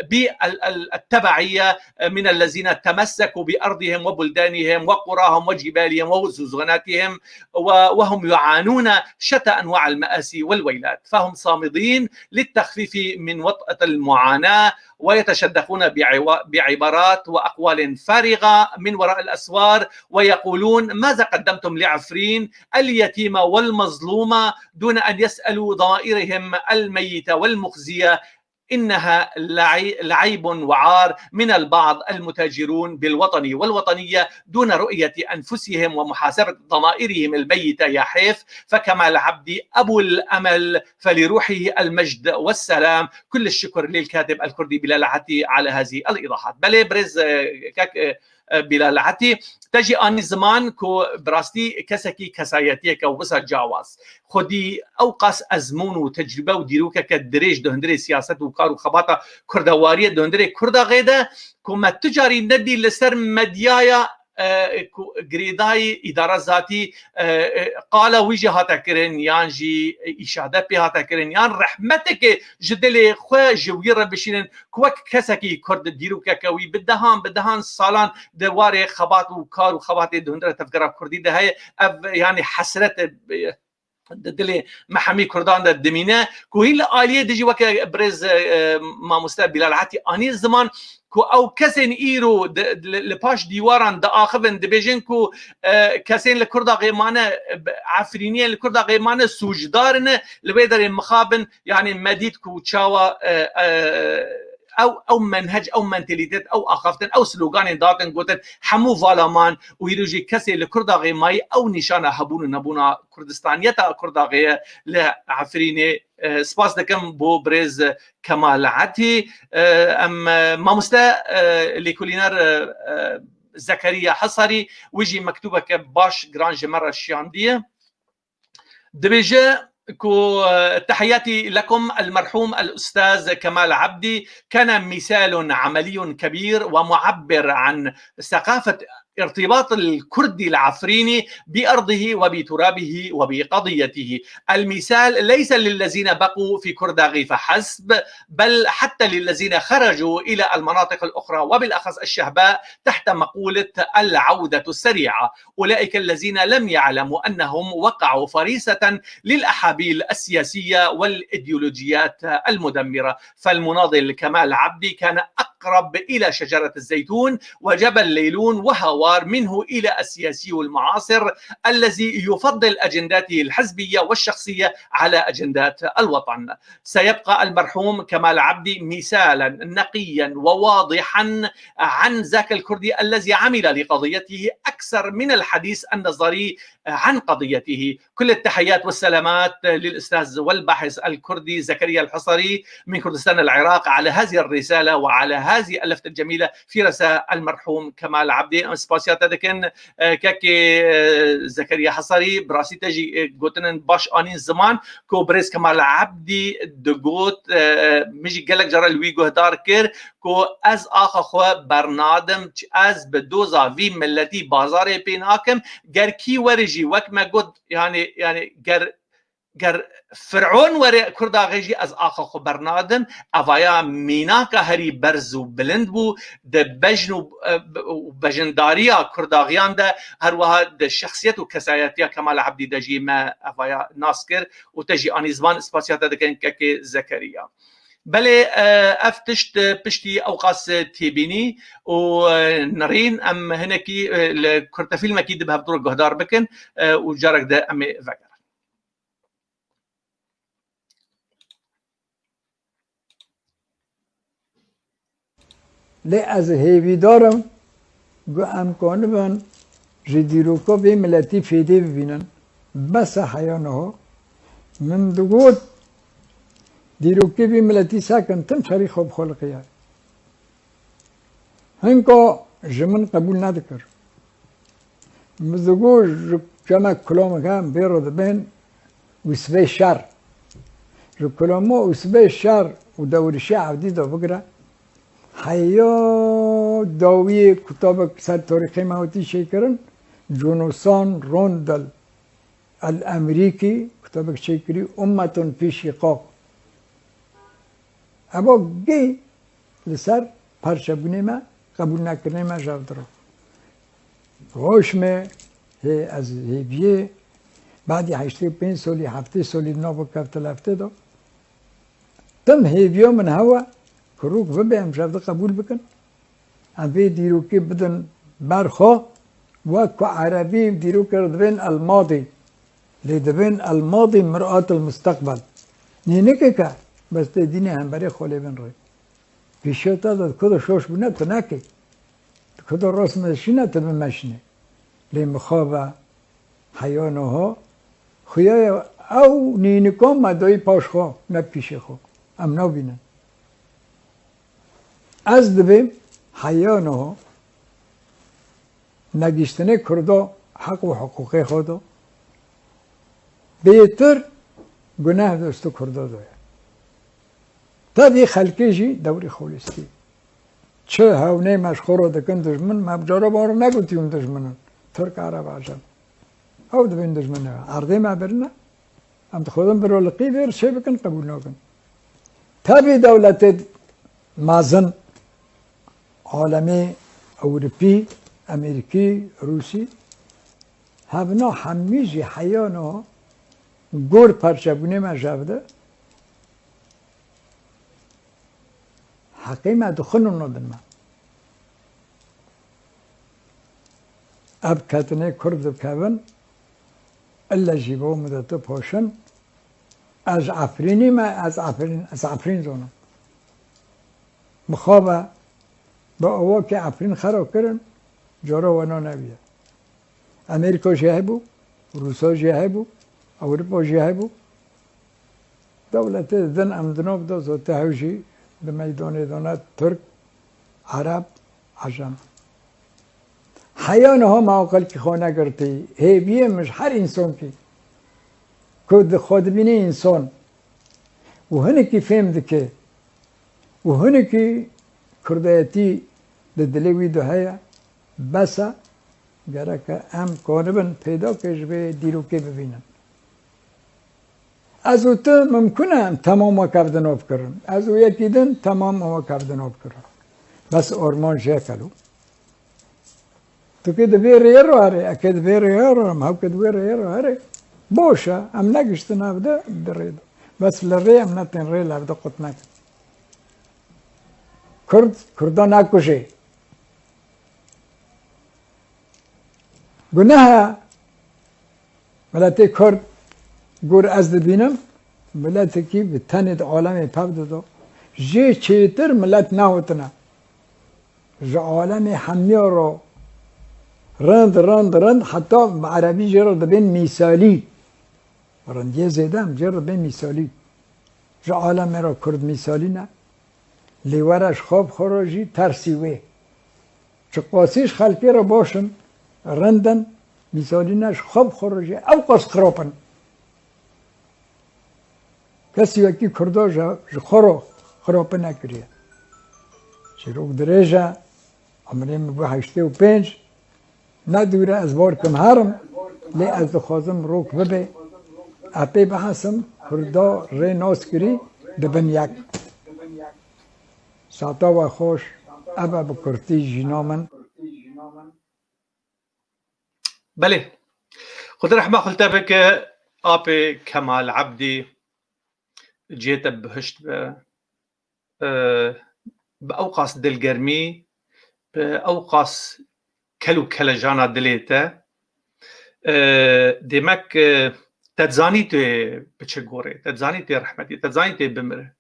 بالتبعية من الذين تمسكوا بأرضهم وبلدانهم وقراهم وجبالهم وزوزغناتهم وهم يعانون شتى أنواع المآسي والويلات فهم صامدين للتخفيف من وطأة المعاناة ويتشدقون بعبارات وأقوال فارغة من وراء الأسوار ويقولون ماذا قدمتم لعفرين اليتيمة والمظلومة دون أن يسألوا ضمائرهم الميتة والمخزية إنها لعيب وعار من البعض المتاجرون بالوطني والوطنية دون رؤية أنفسهم ومحاسبة ضمائرهم الميتة يا حيف. فكمال عبدي أبو الأمل فلروحه المجد والسلام. كل الشكر للكاتب الكردي بلال عتي على هذه الإيضاحات. بله برز بلال عتي تجي آني زمان كو براستي كسكي كسايتي كو بس جاواز خودي أوقاس أزمون وتجربة وديروكا كدريج دهندري سياسة وكار وخباطة كردوارية دهندري كردا غيدا كما تجاري ندي لسر مديايا جريداي إدارة ذاتي قال ويجي هاتا كرين يانجي إشادة بي هاتا كرين يان رحمتك جدلي خوا جويرة بشيرين كوك كسكي كرد ديروكا كوي بدهان سالان دواري خبات وكار وخبات دهندرة تفكرة كردي ده هي يعني حسرت دلي محمي كردان ده دمينه كوهي الآلية دجي وكا برز ما مستقبل بلال عتي آني زمان كو او كسين ايرو لباش ديواران دا اخفن دبيجن كو كسين لكردا غيمانه عفرينيه لكردا غيمانه سوجدارن لبيدر مخابن يعني مديد كو تشاوا او منهج او منتاليتيت او اخفتن او سلوغان داتن قوتن حمو فالامان ويروجي كسي لكردا غيماي او نشانه هبون نبونا كردستانيتا كردا غي لعفريني سپاس دکم بو برز کمال عتی ام ماموستا لكولينار زكريا حصري ويجي مكتوبه كباش جرانج مره شانديه دبيجه كو تحياتي لكم. المرحوم الأستاذ كمال عبدي كان مثال عملي كبير ومعبر عن ثقافة ارتباط الكردي العفريني بأرضه وبترابه وبقضيته. المثال ليس للذين بقوا في كرداغي فحسب بل حتى للذين خرجوا إلى المناطق الأخرى وبالأخص الشهباء تحت مقولة العودة السريعة. أولئك الذين لم يعلموا أنهم وقعوا فريسة للأحابيل السياسية والإيديولوجيات المدمرة. فالمناضل كمال عبدي كان أقرب إلى شجرة الزيتون وجبل ليلون وهوار منه إلى السياسي المعاصر الذي يفضل أجنداته الحزبية والشخصية على أجندات الوطن. سيبقى المرحوم كمال عبدي مثالا نقيا وواضحا عن ذاك الكردي الذي عمل لقضيته أكثر من الحديث النظري عن قضيته. كل التحيات والسلامات للأستاذ والباحث الكردي زكريا الحصري من كردستان العراق على هذه الرسالة وعلى هذه اللفتة الجميلة في رسالة المرحوم كمال عبدي. سباسيات دكن كاكي زكريا حصري براسي تجي قوتن باش آنين زمان كو بريز كمال عبدي دقوت مجي قالك جرى الويقو هدار كير كو از آخا خوا برنادم از بدوزا في ملتي بازار بيناكم گر كي ورجي وكما قد يعني گر فرعون ور کردا غیجی از آخا خو برنادن اوایا میناکا هری برز و بلند بو ده بجن و بجنداریا کرداغیان ده هر وها ده شخصیت و کسایتیا کمال عبدی دجی ما اوایا ناسکر و تجی آنیزمان اسپاسیات دکن که زکریا. بله افتشت بشتي اوقاس تيبيني ونرين ام هناكي كرت فيلم اكيد بهبدور قهدار بكن وجارك ده امي فقر لی از هیوی دارم گو امکانه من جدیروکا به ملتی فیده ببینن بس حیانه ها من دگود دیروکی به ملتی ساکن تم شری خوب خلقی های هنگا جمن قبول ندکر مدگو جمع کلام هم بیرد بین وسبه شر جو کلامو وسبه شر و دورشی عودی دا بگره حیا داوی کتاب سر تاریخی موتی شکرن جونوسان روندل الامریکی کتاب شکری امتون فی شقاق اما گی لسر پرشبونی ما قبول نکرنی ما جاو درو هوشمه از هیویه بعدی 85 سالی 7 سالی نابو کفتل هفته دا تم هیویه من هوا کروک ببیم شفته قبول بکن اوی دیروکی بدن برخوا وكو عربي ديروك دبين الماضي لدبين الماضي مرآة المستقبل نينكك بس ته دینی هم برای خوله بین روی پیشه تا داد کدو شوش بونه تو نکی کدو راست مشینه تو بمشینه لی مخابه حیانه ها خویای او نینکام مدایی پاش خواه نه پیشه خواه ام نو بینن از دبیم حیانه ها نگیشتنه کرده حق و حقوقی خودو بهتر گناه دستو کرده دوید تا دی خلقی جی دوری خولیستی چه هونه مشخورو دکن دشمن مبجارا بارو نگوتیم دشمنن ترک عرب عجم او دبین دشمنه عرضه ما برنه هم خودم برو لقی بیر چه بکن قبول نکن تا بی دولت مازن عالمی اوروپی امریکی روسی هبنا همیجی حیانو گور پرچبونه ما جفده حقی ما دخلون ندن ما اب کتنه کرد بکن الا جیبو مدتو پوشن از عفرینی ما از عفرین زونم مخابه با اوه که عفرین خراب کرن جارا ونا نبیه امریکا جهه بو روسا جهه بو اوروپا جهه بو دولت دن امدناب دا زوته هوشی به میدان دانه ترک عرب عجم حیانه ها معاقل که خانه کرتی هیبیه مش هر انسان که خود بینه انسان و هنه که فهم دکه و هنه که کردایتی دلوی دو هیا بسا گره که ام کانبن پیدا کش به دیرو که ببینن از او تو ممکنه تمام ها کردن آب کرن از او یکی دن تمام ها کردن آب کرن بس آرمان جه کلو تو که دویر یه رو هره اکه دویر یه رو هم که دویر یه رو هره باشه ام نگشتن افده درید بس لره ام نتن ری لفده قط نکن کردا نکشه گناه ملت کرد گور از دبینم ملت کی به تند عالم پبد دو جه چیتر ملت نهوتنه جه عالم همه رو رند حتی عربی جه رو دبین میسالی رندیه زیدم جه رو دبین میسالی جه عالم رو کرد میسالی نه لیورش خواب خراجی ترسیوه چه قاسیش خلقی رو باشن رندن میسالی نش خواب خراجی او قاس خراپن کسی وکی کرده خورو خراپه نکریه چیروک دریجه امریم به 85 ندوره از بار کم هرم لی از دخوازم روک ببه اپی بحثم کرده ری ناس کری دبن یک ساعتا و خوش ابا بکرتی جنامن بله خود رحمه خلطه بك آبي كمال عبدي جيت بهشت بأوقاس دلگرمي بأوقاس كلو كلجانا دليته ديمك تتزانيتي بچگوري تتزانيتي رحمتي تتزانيتي بمره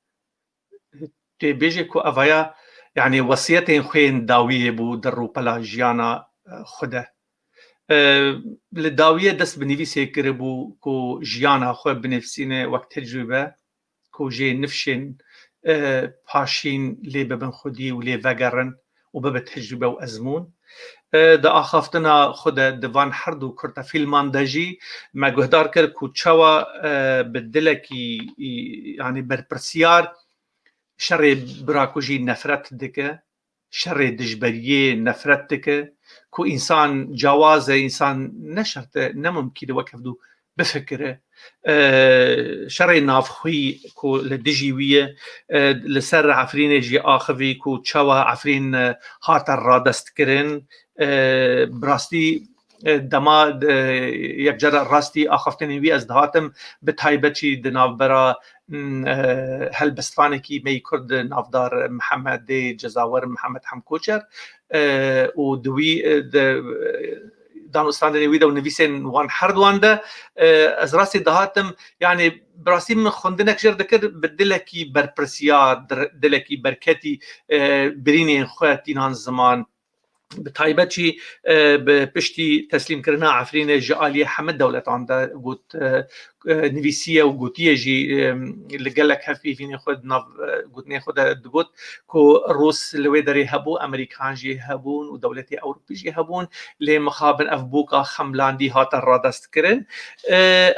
تي بيجي كو أفايا يعني وصيتين خوين داوية بو درو بلا جيانا خده لداویه دست بنویسه کرده بو که جیانا خواه بنفسینه وقت تجربه که جه نفشین پاشین لی ببن خودی و لی وگرن و ببن تجربه و ازمون دا آخافتنا خود دوان هر دو کرتا فیلمان داجی ما گهدار کرد که چوا بدلکی یعنی برپرسیار شر براکوجی نفرت دکه شر دجبریه نفرت دکه کو انسان جوازه انسان نشرته نممکنه وکفدو بفکره شر نافخوی کو لدجیویه لسر عفرین جی آخوی کو چوا عفرین هاتر را دست کرن براستی دما یک جرا راستی آخفتنی وی از دهاتم به تایبتی دناو برا هلبستفانه کی می کرد نافدار محمد جزاور محمد حمکوچر و دوی دانو استاندني ويدا ونفيسين وان حردواندا از راسي دهاتم يعني براسي من خندنك جر دكر بدلكي بربرسيار دلكي بركتي بريني خواتينان زمان بتایبەتی بپشتی تسلیم کردنا عفرین جعالی حمد دولت عنده قوت نویسیه و قوتیه جی لقلك هفیفین خود ناف قوتنی خود دقوت کو روس لوی داری هبو امریکان جی هبون و دولتی اوروپی جی هبون لی مخابن افبوکا خملاندی هات رادست کرن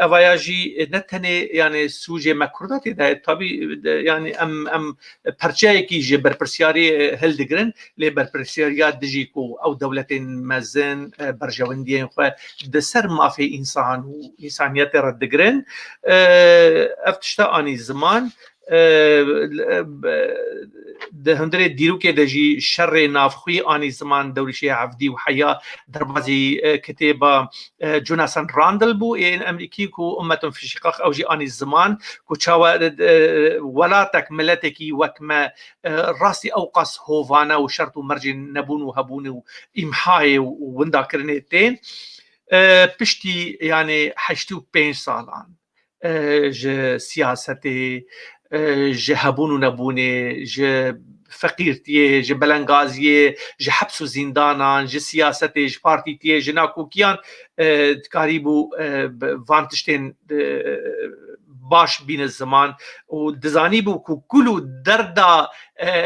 اویا جی نتنه يعني سوجه مکرداتی ده طبی يعني ام پرچه کی جی برپرسیاری هل دگرن لی برپرسیاریات دجی کو او دولتين مازن برجونديين خو دسر ما في انسان وانسانيات ردقرن افتشتا اني زمان ده هندري ديرو كي دجي شر نافخي اني زمان دوري شي عفدي وحياه دربازي كتابه جوناثان راندل بو ان امريكي كو امه في شقاق او جي اني زمان كو تشاوا ولاتك ملتكي وكما راسي اوقاس هوفانا وشرط مرجن نبون وهبون وامحاي وندا كرنيتين بشتي يعني حشتو 5 سالان ج سياستي ج هبون ونبوني ج فقيرتيه ج بلنغازيه ج حبس وزندانان ج سياستي ج بارتيتيه ج ناكوكيان تقريبو فانتشتين باش بين الزمان ودزاني بو كلو دردا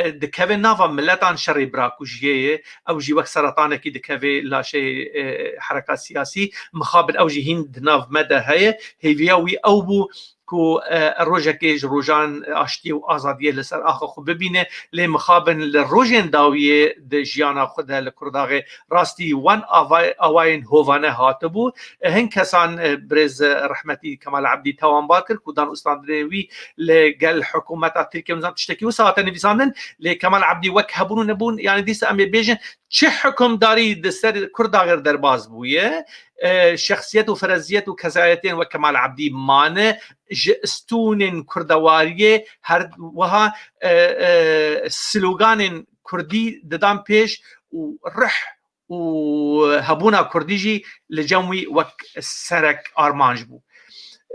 دكافي نافا ملتان شري براكو جيه او جي وقت سرطانكي دكافي لا شيء حركه سياسي مخابل او جي هند ناف مدى هي فياوي او بو كو الروجاكيج روجان اشتي وازاديه لسر اخو خو ببينه لي مخابن الروجين داويه د جيانا خدها الكرداغي راستي وان اواين هوفانا هاتبو هن كسان برز رحمتي كمال عبدي توان باكر كودان استاذ وي لقال حكومه تركيا مزام تشتكي وساعه نفسان لكمال عبدي وكهبون نبون يعني ديس امي بيجن چه حكم داري دستر كرداغر درباز بويه شخصيته وفرزيته وكزايتين وكمال عبدي مانه جستون كردواريه هر وها سلوغان كردي ددام بيش ورح وهبونا كرديجي لجموي وك سرك ارمانج بو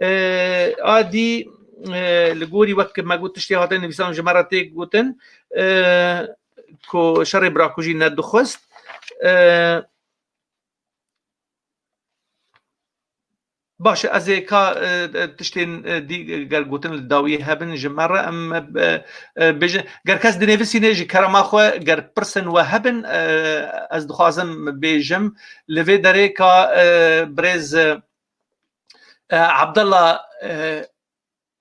ادي لغوري وك ما قلت اشتي هاتن نفسان جمرتك قلتن كو شري براكوجي ندخست باش ازيكا تشتين دي قالقوتن الداوية هبن جمرة ام بيجن قركاز دنيفسي نيجي كراماخو قر برسن وهبن از دخوازم بيجم لفي داريكا بريز عبد الله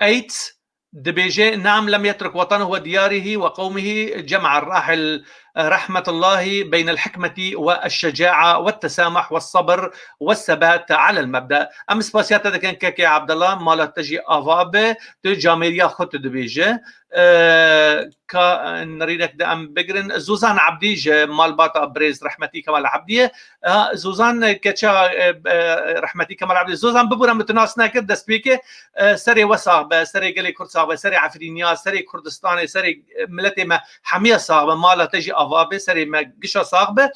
ايتس دبيجي نعم لم يترك وطنه ودياره وقومه جمع الراحل رحمة الله بين الحكمة والشجاعة والتسامح والصبر والثبات على المبدأ أم سباسيات هذا كان كاكي عبد الله مالا تجي أفابة تجاميريا خط دبيجي كنريدك دا أم بقرن زوزان عبدي مال باتا بريز رحمتي كمال عبدية زوزان كتشا رحمتي كمال عبدي زوزان ببورا متناس ناكر دسبيكي سري وصاغبة سري قلي كرد صاغبة سري عفرينيا سري كردستاني سري ملتي ما حمية صاغبة مالا تجي أفابة سري ما قشا صاغبة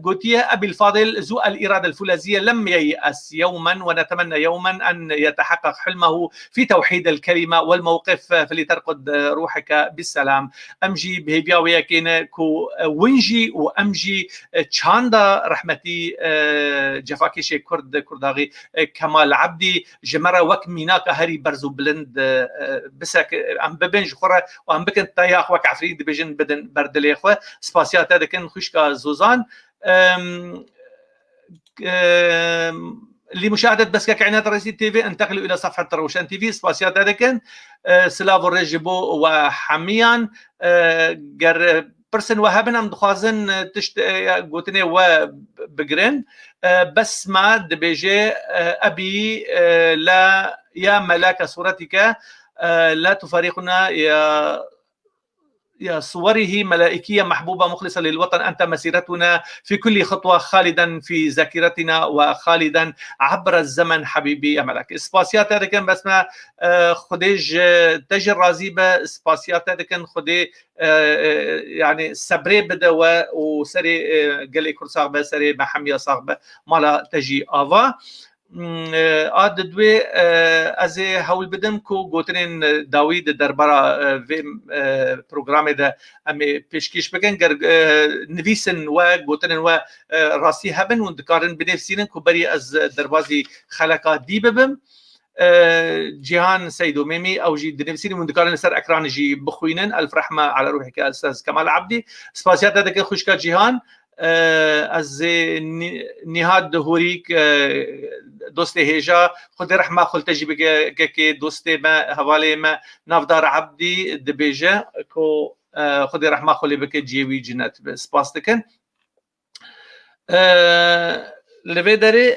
قوتيه أبي الفاضل ذو الإرادة الفولاذية لم ييأس يوما ونتمنى يوما أن يتحقق حلمه في توحيد الكلمة والموقف فلترقد روحك بالسلام أمجي بهبياويا كينا كو ونجي وأمجي تشاندا رحمتي جفاكيشي كرداغي كمال عبدي جمرة وك ميناكا هري برزو بلند بسك أم ببنج خورة وأم بكن تاياخ وك عفريد بجن بدن بردلي أخوة سباسيات هذا كان خوشكا زوزان لمشاهدة بس كعناية الرئيسية تي في انتقلوا إلى صفحة روشان تي في سباسيات هذا كان سلافو ريجيبو وحميان برسن وهبنا مدخوازن تشت قوتني وبقرن بس ما دبيجي أبي لا يا ملاك صورتك لا تفارقنا صوره ملائكية محبوبة مخلصة للوطن، أنت مسيرتنا في كل خطوة، خالدا في ذاكرتنا وخالدا عبر الزمن حبيبي يا ملك. سپاسیات دکن بس ما خودش تجر راضی به سپاسیات دکن خودی يعني صبري بده و سري قال كرساغ به سري محمية صاغبه مالا تجي آوا آد دوی از هول بدم کو گوترین داوید دربارا و پروگرام ده امی پیشکش بگن گر نویسن و گوترین و راستی هبن و دکارن بنفسین کو بری از دروازی خلقات دی ببم جيهان سيدو ميمي او جي دنفسيني من دكارن سر اكران جي بخوينن الف رحمه على روحك استاذ كمال عبدي سپاسيات دك خوشكا جيهان از نهاد هوريك دوست هيجا خد رحمه خل تجيب كي دوست ما حوالي ما نافدار عبدي دبيجه كو خد رحمه خل بك جيوي جنات سپاس دكن لبدري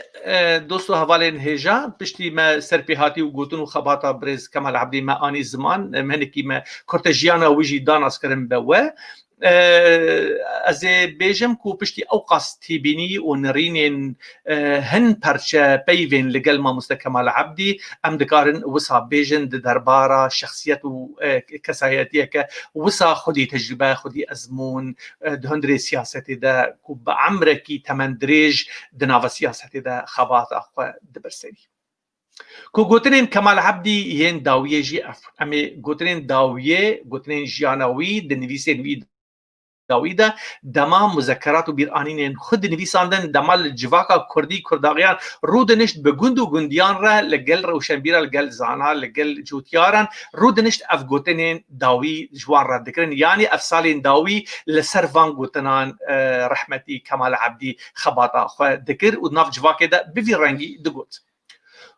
دوستو حوالين هيجا بشتي ما سربيهاتي وقوتن وخباطه بريز كمال عبدي ما اني زمان مهنكي ما كورتجيانا ويجي داناس كرم بوا از بیجم کو پشتی اوقاس تیبینی و نرینین هن پرچه پیوین لگل ما مستکمال عبدی ام دکارن وسا بیجن دربارا شخصیت و کسایتیه که وسا خودی تجربه خودی ازمون دهندری سیاستی ده کو با عمرکی تمن دریج دناو سیاستی ده خبات اخوه دبرسری کو گوترین کمال عبدی ین داویه جی افر امی گوترین داویه گوترین جیانوی دنویسین وی داویده دما مذکرات و بیرانین خود نویساندن دمال جواکا کردی کرداغیان رودنشت به گند و گندیان را لگل روشنبیرا لگل زانا لگل جوتیاران رودنشت اف گوتنین داوی جوان را دکرن یعنی افسالین داوی لسر وان گوتنان رحمتی کمال عبدی خباطا خو دکر و ناف جواکه ده بوی رنگی دگوت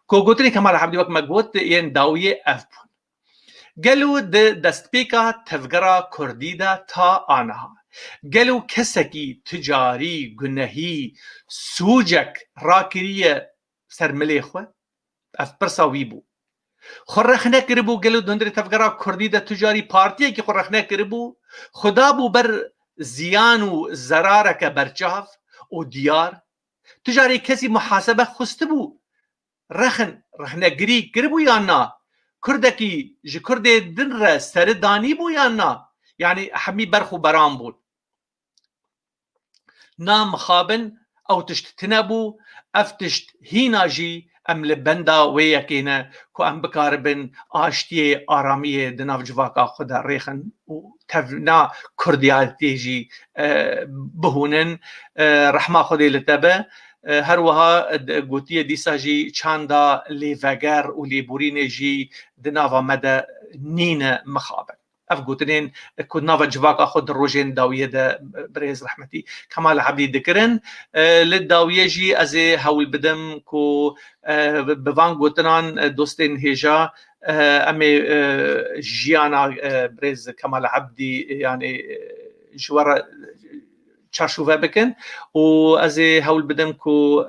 کو گوتنی کمال عبدی وقت مگوت ین داوی اف بون گلو دست پیکا تفگرا کردی ده تا آنها گلو کسکی تجاری گنهی سوجک راکریه سرملی خو اف پرساوی بو خورخنه کربو گلو دندر تفگرا کردی ده تجاری پارتیه که خورخنه کربو خدا بو بر زیان و زرارک برچاف و دیار تجاری کسی محاسبه خست بو رخنه گری کربو یا نا کردکی جی کرده دن را سردانی بو یا نا یعنی همی برخو برام بود نام مخابن او تشت تنبو افتشت هینا جی ام لبندا ویکینه کو ام بکاربن آشتی آرامی دناف جواکا خدا ریخن و تفنا کردیاتی جی بهونن رحمه خودی لتبه هر وها گوتیه دیسا جی چاندا لی وگر و لی بورین جی دناوا مدى نين مخابن اف گوتنين كود ناوا جواكا خود روجين داوية ده بريز رحمتي كمال عبدي دكرن للداوية جي ازي هول بدم كو بوان گوتنان دوستين هيجا امي جيانا بريز كمال عبدي يعني جوارا چارشوفه بکن و از هول بدم کو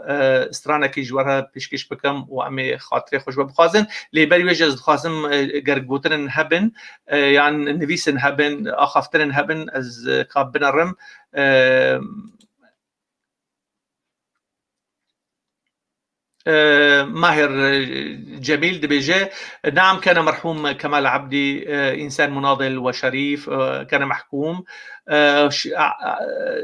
استرانه کی جوارها پیشکش بکم و امی خاطر خوش بخوازن لیبری وجه از خازم گر گوترن هبن یعنی نویسن هبن آخافترن هبن از کابن رم ماهر جميل دبيجي نعم كان مرحوم كمال عبدي إنسان مناضل وشريف كان محكوم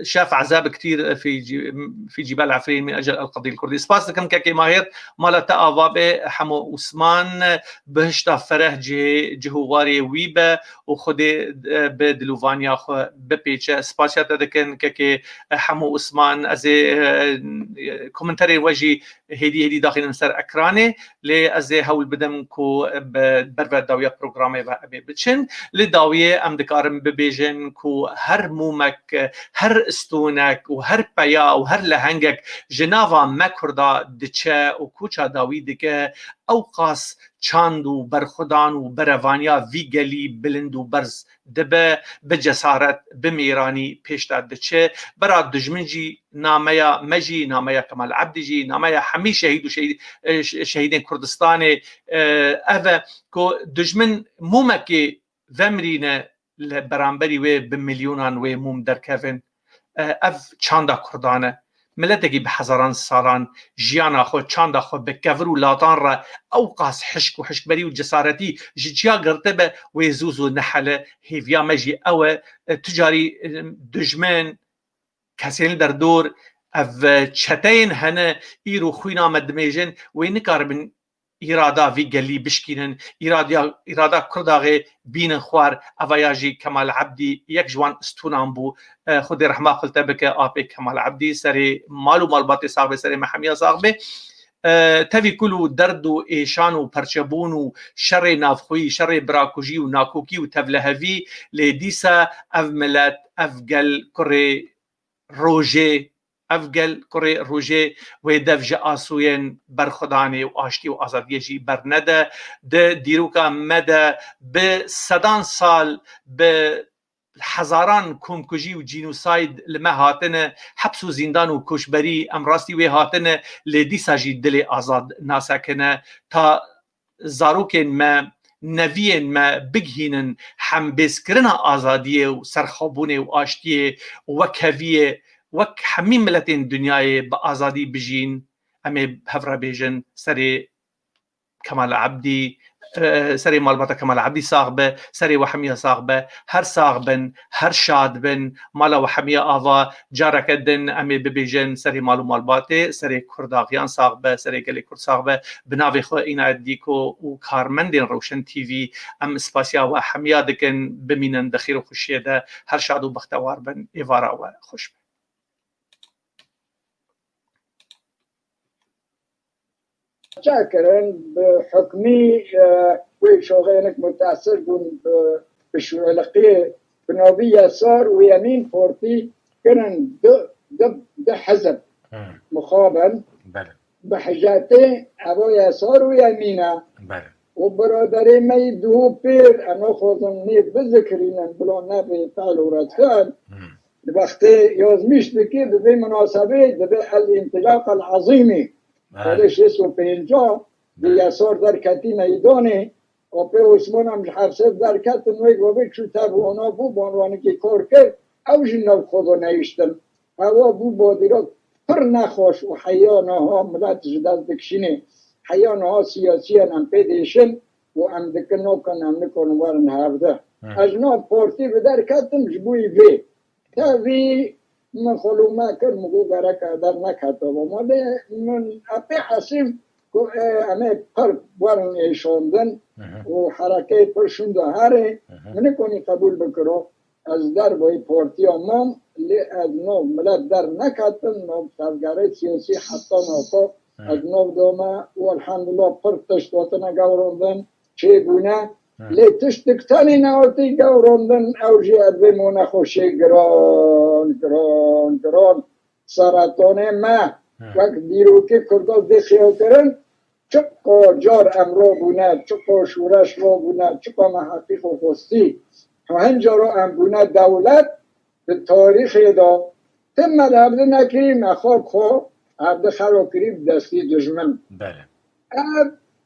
شاف عذاب كثير في جبال عفرين من أجل القضية الكردية سباس كم كاكي ماهر مالا تأوابي حمو عثمان بهشتا فرح جهواري ويبا وخدي بدلوفانيا ببيتشا سباسيات دكن كاكي حمو عثمان أزي كومنتاري وجي هدي داخل نسر اکرانه لی از هول بدم کو برور داویه پروگرامه و ابی بچن لی داویه ام دکارم ببیجن کو هر مومک هر استونک و هر پیا و هر لهنگک جناوا مکردا دچه و کوچا داوی دکه اوقاس چاند و برخدان و بروانیا ویگلی بلند و برز دبه بجسارت بمیرانی پیشتا دچه برا دجمن جی نامه مجی نامه کمال عبدی جی نامه همی شهید و شهیدین کردستان اوه که دجمن مومکی ومرینه برانبری و به میلیونان و موم درکوین اف چاندا کردانه ملتکی به هزاران سالان جیانا خود چاندا خود به کفر و لاتان را اوقاس حشک و حشکبری و جسارتی جیا گرته به ویزوز و نحله هیویا مجی او تجاری دجمن کسیل در دور اف چتین هنه ایرو خوینا مدمیجن و نکار بن ایرادا وی گلی بشکینن ایرادا کرداغه بین خوار اوایاجی کمال عبدی یک جوان استونان بو خود رحمه خلطه بکه آپی کمال عبدی سری مالو مالباتی صاحبه سری محمیه صاحبه تاوی کلو درد و ایشان و پرچبون و شر نافخوی شر براکوژی و ناکوکی و تولهوی لیدیسا اف ملت اف گل کره روژه افگل کره روژه و دفج آسوین برخدانه و آشتی و آزادی جی برنده ده دیروکا مده به صدان سال به هزاران کمکجی و جینوساید لما هاتنه حبس و زندان و کشبری امراستی و هاتنه لیدی ساجی دل آزاد ناسکنه تا زاروکن ما نوین ما بگهینن هم بسکرنا آزادیه و سرخابونه و آشتیه و کویه وک همین ملتین دنیای با آزادی بجین امی هفرا بیجن سری کمال عبدی سری مالبات کمال عبدی صاحبه سری وحمیه صاحبه هر صاحبن هر شادبن مالا وحمیه آوا جارکدن امی ببیجن سری مالو مالبات سری کرداغیان صاحبه سری گلی کرد صاحبه بناوی خو اینا دیکو و کارمندین روشن تیوی ام اسپاسیا وحمیه دکن بمینن دخیر و خوشیه ده هر شاد و بختوار بن ایوارا و خوش بن. شاكرا بحكمي وشغينك متأثر بشغلقية بنوبي يسار ويمين فورتي كان ده حزب مخابن بحاجاتي أبو يسار ويمينه وبرادري ما يدهو بير أنا خوضن نيك بذكرين بلون نبي تعالوا رادفان بختي يوزميش بكي ببي مناسبة ببي الانطلاق العظيمي ولش اسمه پنجا دی یسار در کتی میدانه و به عثمان هم حفظت در کت نوی گوه چو تب اونا بو بانوانی که کار کرد او جنب خدا نیشتن هوا بو بادیرات پر نخواش و حیانه ها ملت جدد بکشینه حیانه ها سیاسی هم پیدیشن و هم دکن نکن هم نکن ورن هفته اجنا پارتی به در کتم جبوی وی تا وی من خلوما کر مگو گره که در نکتا و ماده من اپی حسیم که همه پر ورن ایشاندن و حرکه پرشونده هره منه کنی قبول بکرو از در بای پارتی امام لی از نو ملت در نکتن نو سرگره سیاسی حتی نوکا از نو دوما و الحمدلله پر تشتواتنا گوراندن چگونه لی تشتکتانی نواتی گوراندن او جی ادوی مونخوشی گران سرطانه ما وقت دیرو که کرداز دی خیال کرن چقا جار امرا بونه چقا شورش را بونه چقا محقیق و خستی هنجا را هم بونه دولت به تاریخ دا تم عبده نکریم اخواب خواه عبده خراب کریم دستی دجمن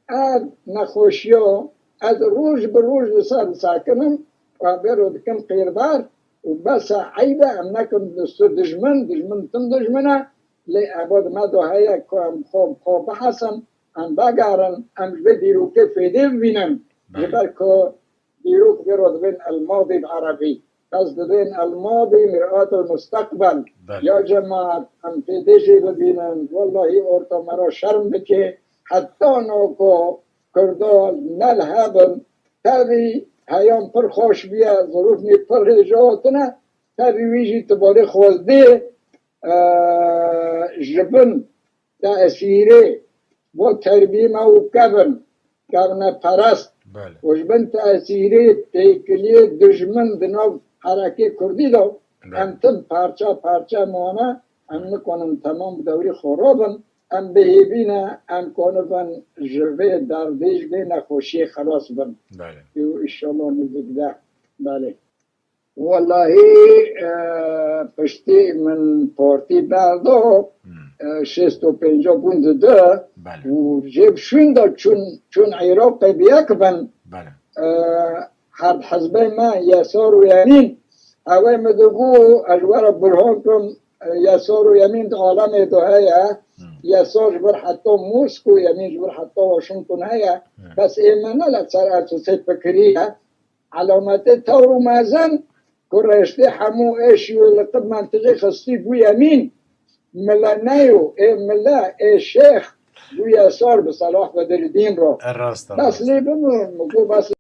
اب نخوشی ها از روز به روز ساکنم و برو دکم قیردار و بس عیبه هم نکن دستو دجمن تم دجمنه لی عباد ما دو هیا که هم خواب بحثن هم بگارن هم به دیرو که فیده بینن جبر که دیرو که برو بین الماضی العربی قصد بین الماضی مرآت المستقبل یا جماعت هم فیده جی ببینن والله اورتا مرا شرم بکه حتی نوکو کردال نل هبن تابی هیام پر خوش بیا ظروف نی پر هجاتنه تابی ویجی تباره خوزده جبن تأثیره و تربیه ما کبن پرست و جبن تأثیره تیکلیه دجمن دنو حرکه کردی دو هم تن پارچه مانه هم نکنن تمام دوری خرابن هم بهیبینه هم کنن جوه دردیش به نخوشی خلاص بن بله ایشالله نزدیک بله والله پشتی من پارتی بردو 65 گوند ده و جیب شونده چون عراق بیاک بن حرب حزبه ما يسار ويمين اوه مدقو اجوار برهان كم يسار ويمين عالم دو هيا يسار جبر حتى موسكو يمين جبر حتى واشنطن هيا بس ايمانا لتصار اساسي فكرية علامات تور ومازن كرشتي حمو ايشيو لقد منطقي خصي بو يمين ملا نايو ملا الشيخ بو يسار بصلاح بدر الدين رو الراست بس ليه بس